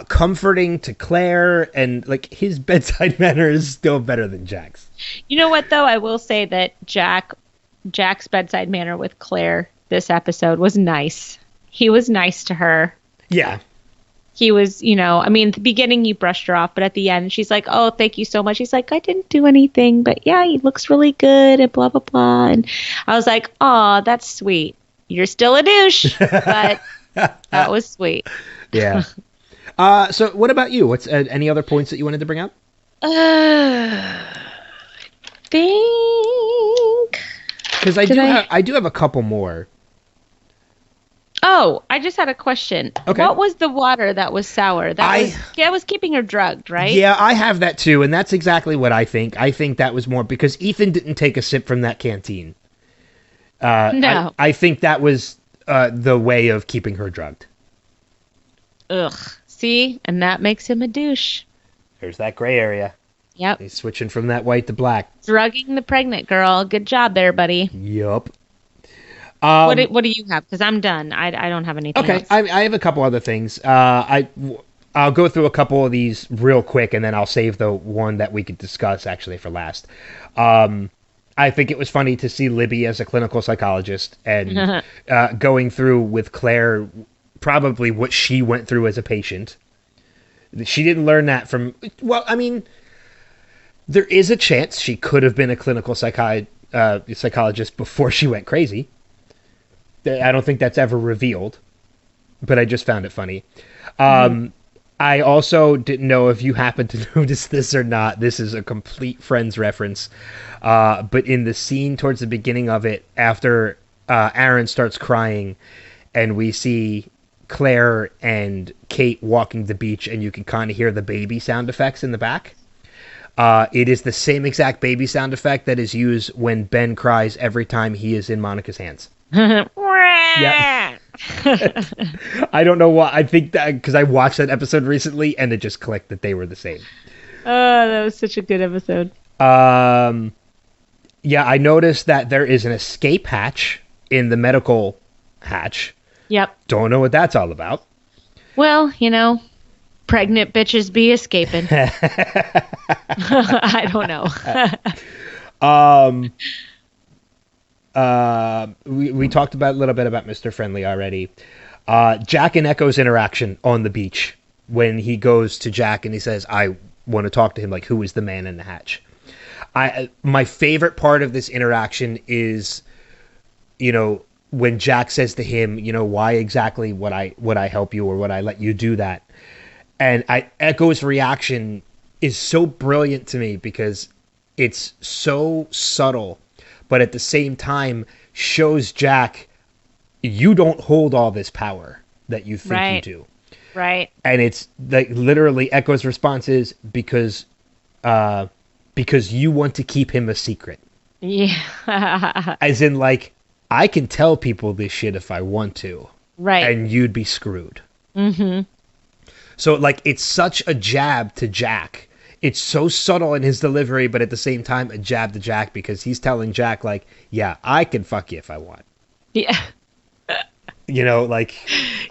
comforting to Claire, and like his bedside manner is still better than Jack's. You know what, though? I will say that Jack's bedside manner with Claire this episode was nice. He was nice to her. Yeah. He was, at the beginning he brushed her off, but at the end she's like, oh, thank you so much. He's like, I didn't do anything, but yeah, he looks really good and blah, blah, blah. And I was like, oh, that's sweet. you're still a douche, but that was sweet. Yeah. So what about you? What's any other points that you wanted to bring up? Think. Because I do have a couple more. Oh, I just had a question. Okay. What was the water that was sour? That was keeping her drugged, right? Yeah, I have that too, and that's exactly what I think. I think that was more because Ethan didn't take a sip from that canteen. No. I think that was the way of keeping her drugged. Ugh. See? And that makes him a douche. There's that gray area. Yep. He's switching from that white to black. Drugging the pregnant girl. Good job there, buddy. Yup. What do you have? Because I'm done. I don't have anything else. I have a couple other things. I'll go through a couple of these real quick, and then I'll save the one that we could discuss actually for last. I think it was funny to see Libby as a clinical psychologist and going through with Claire probably what she went through as a patient. She didn't learn that from... Well, I mean, there is a chance she could have been a clinical psychologist before she went crazy. I don't think that's ever revealed, but I just found it funny. I also didn't know if you happened to notice this or not. This is a complete Friends reference. But in the scene towards the beginning of it, after Aaron starts crying and we see Claire and Kate walking the beach and you can kind of hear the baby sound effects in the back. It is the same exact baby sound effect that is used when Ben cries every time he is in Monica's hands. Yeah. I don't know why. I think that because I watched that episode recently and it just clicked that they were the same. Oh, that was such a good episode. Yeah, I noticed that there is an escape hatch in the medical hatch. Yep. Don't know what that's all about. Well, pregnant bitches be escaping. I don't know. We talked about a little bit about Mr. Friendly already. Jack and Echo's interaction on the beach when he goes to Jack and he says, I want to talk to him, like, who is the man in the hatch? My favorite part of this interaction is, when Jack says to him, why exactly would I help you or would I let you do that? And Echo's reaction is so brilliant to me because it's so subtle, but at the same time shows Jack, you don't hold all this power that you think you do. Right. And it's like literally Echo's response is because you want to keep him a secret. Yeah. As in, like, I can tell people this shit if I want to. Right. And you'd be screwed. Mm-hmm. So, like, it's such a jab to Jack. It's so subtle in his delivery, but at the same time, a jab to Jack because he's telling Jack, like, yeah, I can fuck you if I want. Yeah. Like,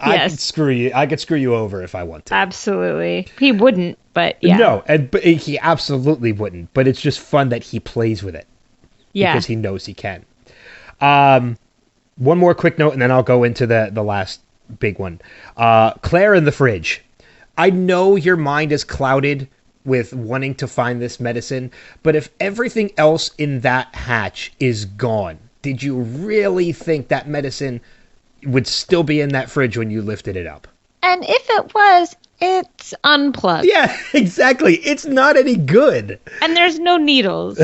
I could screw you. I could screw you over if I want to. Absolutely. He wouldn't, but yeah. No, but he absolutely wouldn't. But it's just fun that he plays with it. Yeah. Because he knows he can. One more quick note, and then I'll go into the last big one. Claire in the fridge. I know your mind is clouded with wanting to find this medicine, but if everything else in that hatch is gone, did you really think that medicine would still be in that fridge when you lifted it up? And if it was, it's unplugged. Yeah, exactly. It's not any good. And there's no needles.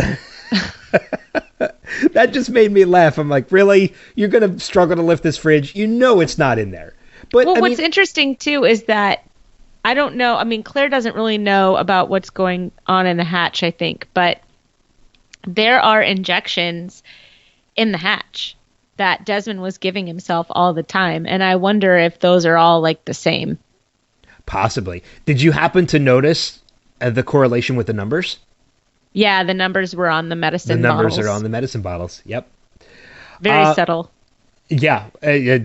That just made me laugh. I'm like, really? You're going to struggle to lift this fridge? You know it's not in there. But what's interesting, too, is that I don't know. I mean, Claire doesn't really know about what's going on in the hatch, I think. But there are injections in the hatch that Desmond was giving himself all the time. And I wonder if those are all like the same. Possibly. Did you happen to notice the correlation with the numbers? Yeah, the numbers were on the medicine bottles. The numbers are on the medicine bottles. Yep. Very subtle. Yeah,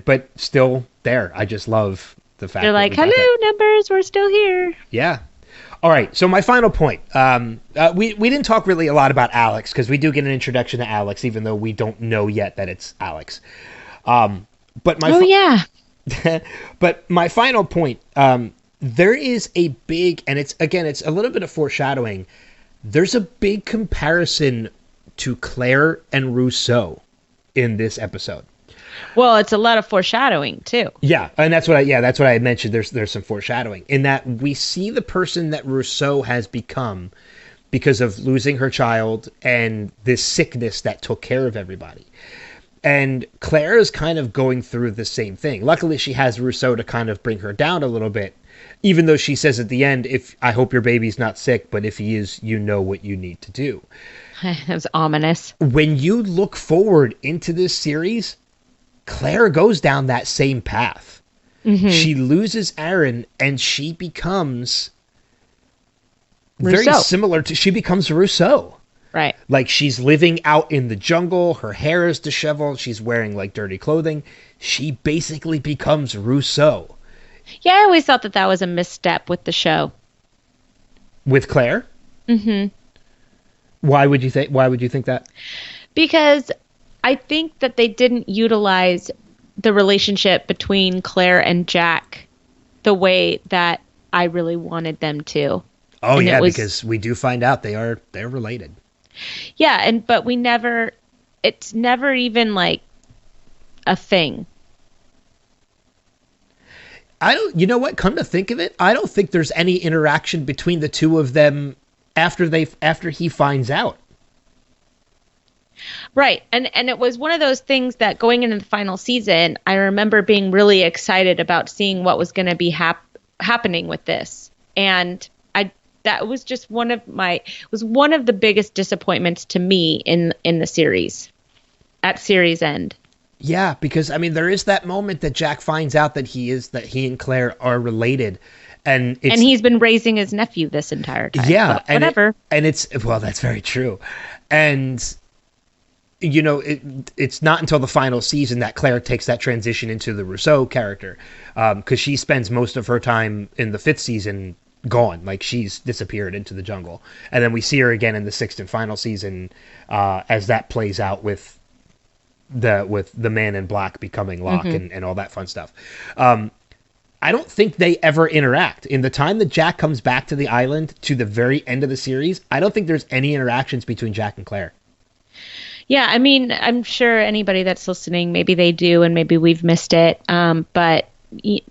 but still there. I just love the fact they're like, hello, numbers, we're still here. Yeah. All right, so my final point. We didn't talk really a lot about Alex because we do get an introduction to Alex, even though we don't know yet that it's Alex. But my final point, there is a big, and it's a little bit of foreshadowing. There's a big comparison to Claire and Rousseau in this episode. Well, it's a lot of foreshadowing too. Yeah, and that's what I had mentioned. There's some foreshadowing in that we see the person that Rousseau has become because of losing her child and this sickness that took care of everybody. And Claire is kind of going through the same thing. Luckily, she has Rousseau to kind of bring her down a little bit, even though she says at the end, "If I hope your baby's not sick, but if he is, you know what you need to do." That was ominous. When you look forward into this series, Claire goes down that same path. Mm-hmm. She loses Aaron, and she becomes very similar to, she becomes Rousseau. Right. Like, she's living out in the jungle. Her hair is disheveled. She's wearing, like, dirty clothing. She basically becomes Rousseau. Yeah, I always thought that was a misstep with the show. With Claire? Mm-hmm. Why would you think that? Because I think that they didn't utilize the relationship between Claire and Jack the way that I really wanted them to. Oh, and yeah, because we do find out they're related. Yeah, but it's never even like a thing. You know what? Come to think of it, I don't think there's any interaction between the two of them after he finds out. Right. And it was one of those things that going into the final season, I remember being really excited about seeing what was going to be happening with this. And that was just one of the biggest disappointments to me in the series at series end. Yeah, because I mean, there is that moment that Jack finds out that he and Claire are related, and he's been raising his nephew this entire time. Yeah, but whatever. That's very true, and you know, it's not until the final season that Claire takes that transition into the Rousseau character, because she spends most of her time in the 5th season gone, like she's disappeared into the jungle, and then we see her again in the 6th and final season as that plays out with the man in black becoming Locke, mm-hmm. and all that fun stuff. I don't think they ever interact. In the time that Jack comes back to the island to the very end of the series, I don't think there's any interactions between Jack and Claire. Yeah, I mean, I'm sure anybody that's listening, maybe they do, and maybe we've missed it, but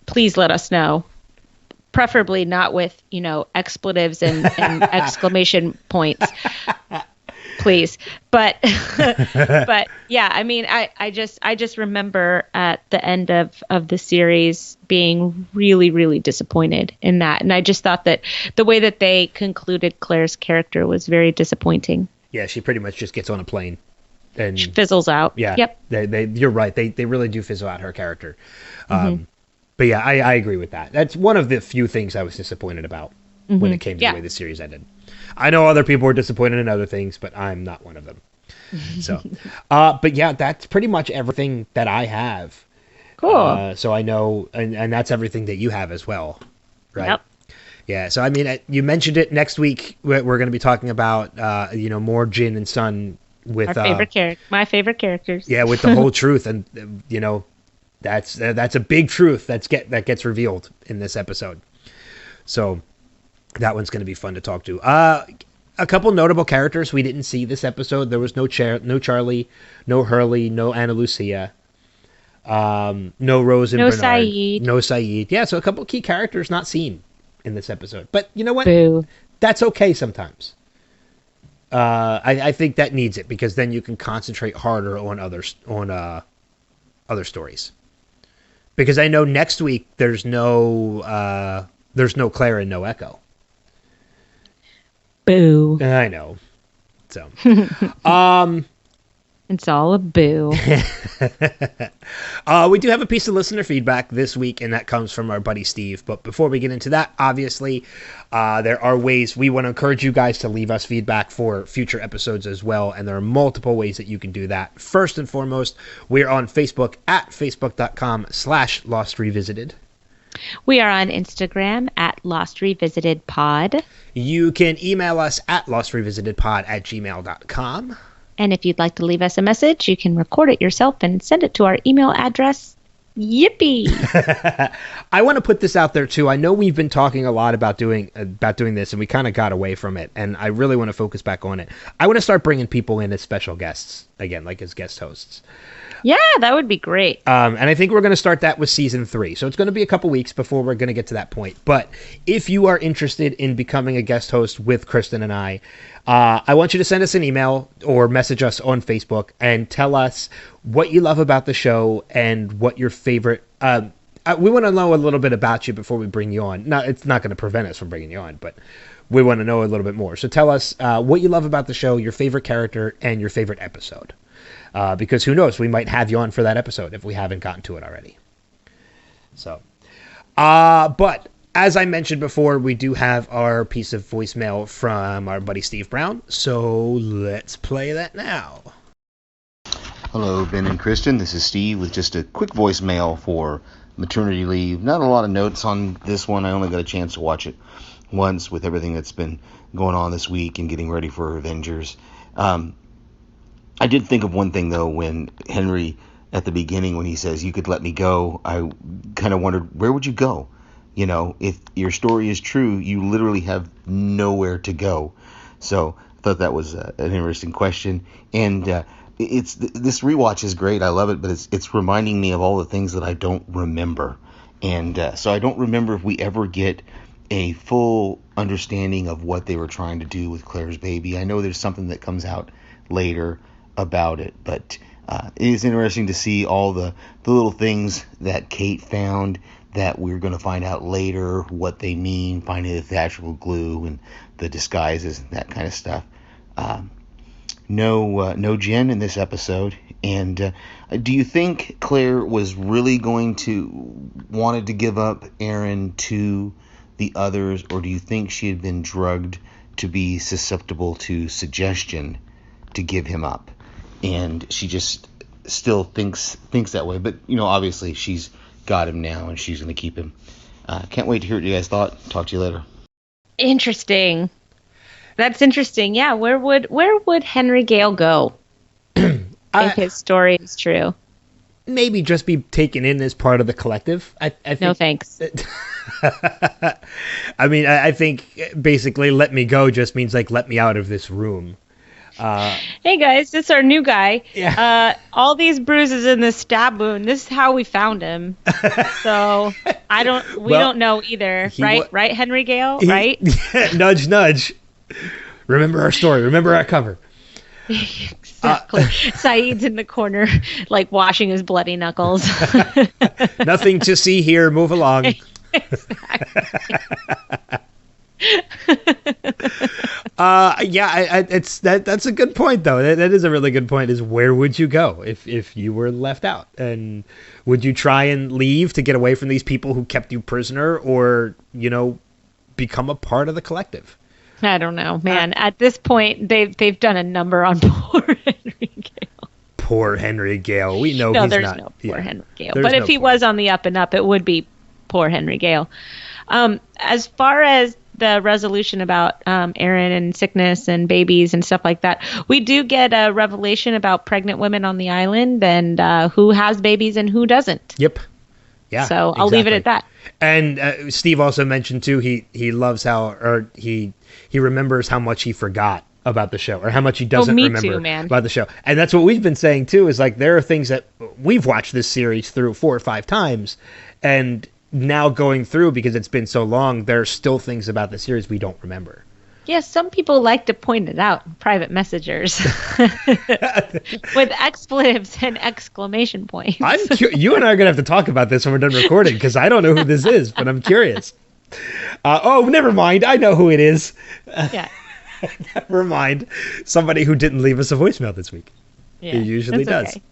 please let us know. Preferably not with, expletives and exclamation points, please. But yeah, I mean, I just remember at the end of the series being really, really disappointed in that. And I just thought that the way that they concluded Claire's character was very disappointing. Yeah, she pretty much just gets on a plane and she fizzles out. Yeah. Yep. You're right. They really do fizzle out her character. Mm-hmm. But yeah, I agree with that. That's one of the few things I was disappointed about mm-hmm. when it came to the way the series ended. I know other people were disappointed in other things, but I'm not one of them. So, but yeah, that's pretty much everything that I have. Cool. So I know, and that's everything that you have as well, right? Yep. Yeah. So I mean, you mentioned it. Next week we're going to be talking about more Jin and Sun with my favorite characters. Yeah, with the whole truth, and that's a big truth that gets revealed in this episode. So that one's going to be fun to talk to. A couple notable characters we didn't see this episode. There was no Charlie, no Hurley, no Ana Lucia, no Rose and Bernard, Saeed. No Saeed. Yeah, so a couple key characters not seen in this episode. But you know what? Boo. That's okay sometimes. I think that needs it, because then you can concentrate harder on other stories. Because I know next week there's no Claire and no Echo. Boo. I know. So, it's all a boo. We do have a piece of listener feedback this week, and that comes from our buddy Steve. But before we get into that, obviously, there are ways we want to encourage you guys to leave us feedback for future episodes as well, and there are multiple ways that you can do that. First and foremost, we're on Facebook at facebook.com/Lost Revisited. We are on Instagram at Lost Revisited Pod. You can email us at lostrevisitedpod@gmail.com. And if you'd like to leave us a message, you can record it yourself and send it to our email address. Yippee! I want to put this out there too. I know we've been talking a lot about doing this, and we kind of got away from it. And I really want to focus back on it. I want to start bringing people in as special guests again, like as guest hosts. Yeah, that would be great. And I think we're going to start that with season 3. So it's going to be a couple weeks before we're going to get to that point. But if you are interested in becoming a guest host with Kristen and I want you to send us an email or message us on Facebook and tell us what you love about the show and what your favorite... we want to know a little bit about you before we bring you on. Now, it's not going to prevent us from bringing you on, but we want to know a little bit more. So tell us what you love about the show, your favorite character, and your favorite episode. Because who knows, we might have you on for that episode if we haven't gotten to it already. So, but as I mentioned before, we do have our piece of voicemail from our buddy Steve Brown. So let's play that now. Hello, Ben and Kristen. This is Steve with just a quick voicemail for maternity leave. Not a lot of notes on this one. I only got a chance to watch it once with everything that's been going on this week and getting ready for Avengers. I did think of one thing, though, when Henry, at the beginning, when he says, you could let me go, I kind of wondered, where would you go? You know, if your story is true, you literally have nowhere to go. So I thought that was an interesting question. And this rewatch is great. I love it, but it's reminding me of all the things that I don't remember. And so I don't remember if we ever get a full understanding of what they were trying to do with Claire's baby. I know there's something that comes out later about it, but it is interesting to see all the little things that Kate found that we're going to find out later what they mean, finding the theatrical glue and the disguises and that kind of stuff. No Jen in this episode. And do you think Claire was really wanted to give up Aaron to the others, or do you think she had been drugged to be susceptible to suggestion to give him up? And she just still thinks that way. But, you know, obviously she's got him now and she's going to keep him. Can't wait to hear what you guys thought. Talk to you later. Interesting. That's interesting. Yeah, where would Henry Gale go if his story is true? Maybe just be taken in as part of the collective. I think, no thanks. I mean, I think basically let me go just means like let me out of this room. Hey guys, it's our new guy. Yeah. All these bruises in this stab wound. This is how we found him. So we don't know either, right? Right, Henry Gale, right? Nudge, nudge. Remember our story. Remember our cover. Exactly. Saeed's in the corner, like washing his bloody knuckles. Nothing to see here. Move along. Exactly. That's a good point, though. That is a really good point. Is where would you go if you were left out, and would you try and leave to get away from these people who kept you prisoner, or become a part of the collective? I don't know, man. At this point, they've done a number on poor Henry Gale. Poor Henry Gale. We know he's not. No, there's no poor Henry Gale. There's but if he was on the up and up, it would be poor Henry Gale. As far as the resolution about Aaron and sickness and babies and stuff like that, we do get a revelation about pregnant women on the island and who has babies and who doesn't. Yep. Yeah. So I'll leave it at that. And Steve also mentioned too, he loves he remembers how much he forgot about the show, or how much he doesn't remember about the show. And that's what we've been saying too, is like there are things that we've watched this series through 4 or 5 times, and now going through, because it's been so long, there are still things about the series we don't remember. Yes, some people like to point it out in private messengers with expletives and exclamation points. You and I are going to have to talk about this when we're done recording, because I don't know who this is, but I'm curious. Never mind. I know who it is. Yeah. Never mind. Somebody who didn't leave us a voicemail this week. Yeah, he usually does. Okay.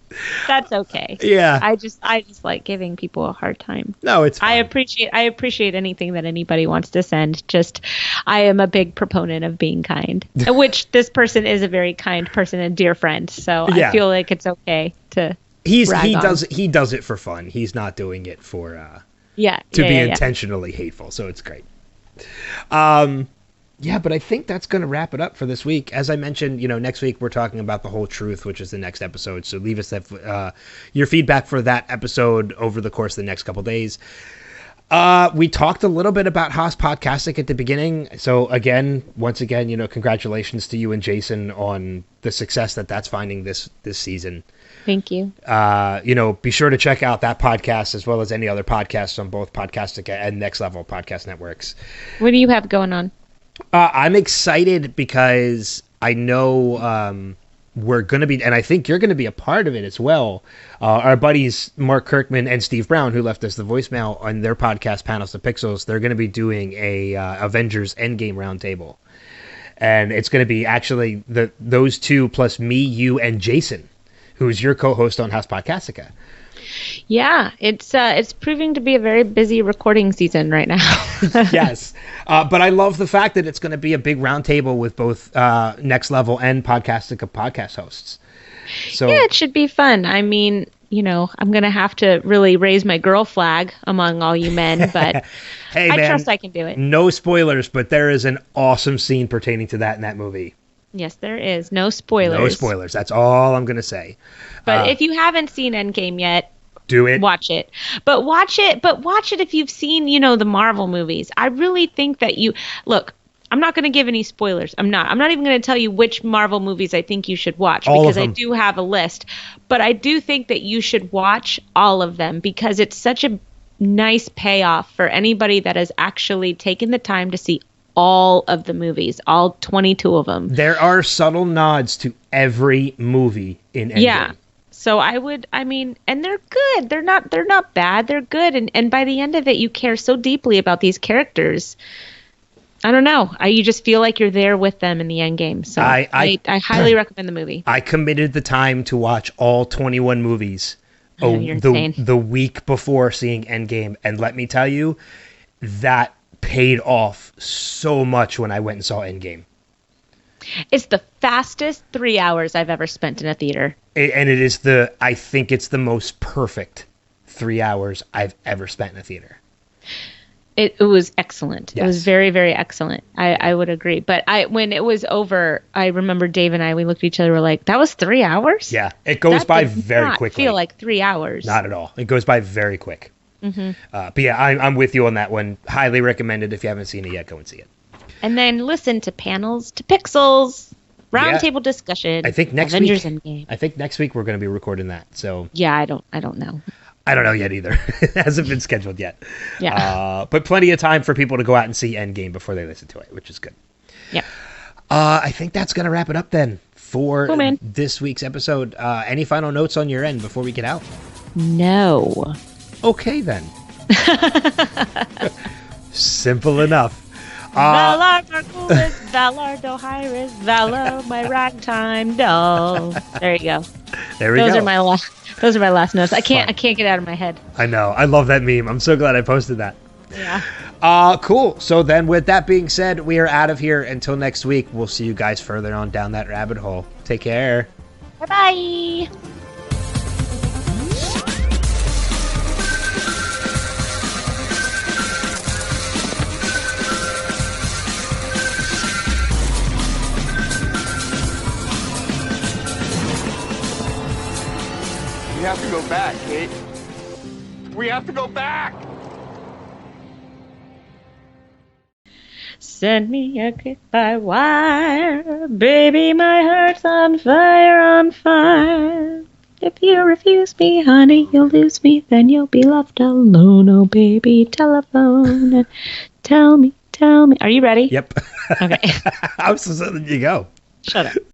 That's okay. Yeah. I just like giving people a hard time. No, it's fine. I appreciate anything that anybody wants to send. Just, I am a big proponent of being kind, which this person is a very kind person and dear friend. So yeah. I feel like it's okay to. He does it for fun. He's not doing it for to be intentionally hateful. So it's great. Yeah, but I think that's going to wrap it up for this week. As I mentioned, next week we're talking about The Whole Truth, which is the next episode. So leave us your feedback for that episode over the course of the next couple days. We talked a little bit about Haas Podcastic at the beginning. So once again, congratulations to you and Jason on the success that's finding this season. Thank you. Be sure to check out that podcast as well as any other podcasts on both Podcastic and Next Level podcast networks. What do you have going on? I'm excited because I know we're going to be, and I think you're going to be a part of it as well. Our buddies Mark Kirkman and Steve Brown, who left us the voicemail on their podcast, Panels to Pixels, they're going to be doing a Avengers Endgame roundtable. And it's going to be actually those two plus me, you, and Jason, who's your co-host on House Podcastica. Yeah, it's proving to be a very busy recording season right now. Yes. But I love the fact that it's going to be a big roundtable with both Next Level and Podcastica podcast hosts. So yeah, it should be fun. I mean, I'm going to have to really raise my girl flag among all you men, but hey, I man, trust I can do it. No spoilers, but there is an awesome scene pertaining to that in that movie. Yes, there is. No spoilers. No spoilers. That's all I'm going to say. But if you haven't seen Endgame yet, do it. Watch it. But watch it if you've seen, the Marvel movies. I really think that look, I'm not going to give any spoilers. I'm not even going to tell you which Marvel movies I think you should watch because I do have a list. But I do think that you should watch all of them because it's such a nice payoff for anybody that has actually taken the time to see all of the movies, all 22 of them. There are subtle nods to every movie in Endgame. Yeah. So and they're good. They're not bad. They're good. And by the end of it, you care so deeply about these characters. I don't know. You just feel like you're there with them in the end game. So I highly recommend the movie. I committed the time to watch all 21 movies the week before seeing Endgame. And let me tell you, that paid off so much when I went and saw Endgame. It's the fastest 3 hours I've ever spent in a theater. And it is I think it's the most perfect 3 hours I've ever spent in a theater. It was excellent. Yes. It was very, very excellent. I would agree. But when it was over, I remember Dave and I, we looked at each other, we're like, that was 3 hours? Yeah, it goes by very quickly. Feel like 3 hours. Not at all. It goes by very quick. Mm-hmm. But yeah, I'm with you on that one. Highly recommended. If you haven't seen it yet, go and see it. And then listen to Panels to Pixels, roundtable discussion. I think next Avengers week. Endgame. I think next week we're going to be recording that. So yeah, I don't know. I don't know yet either. It hasn't been scheduled yet. Yeah. But plenty of time for people to go out and see Endgame before they listen to it, which is good. Yeah. I think that's going to wrap it up then for cool, this week's episode. Any final notes on your end before we get out? No. Okay then. Simple enough. Valar Margulis, Valar Dohyrus, Valar my ragtime doll. There you go. There we go. Those are my last notes. I can't get out of my head. I know. I love that meme. I'm so glad I posted that. Yeah. Cool. So then with that being said, we are out of here. Until next week, we'll see you guys further on down that rabbit hole. Take care. Bye-bye. We have to go back, Kate. We have to go back! Send me a kick by wire. Baby, my heart's on fire, on fire. If you refuse me, honey, you'll lose me. Then you'll be left alone. Oh, baby, telephone. And tell me. Are you ready? Yep. Okay. I was just letting you go. Shut up.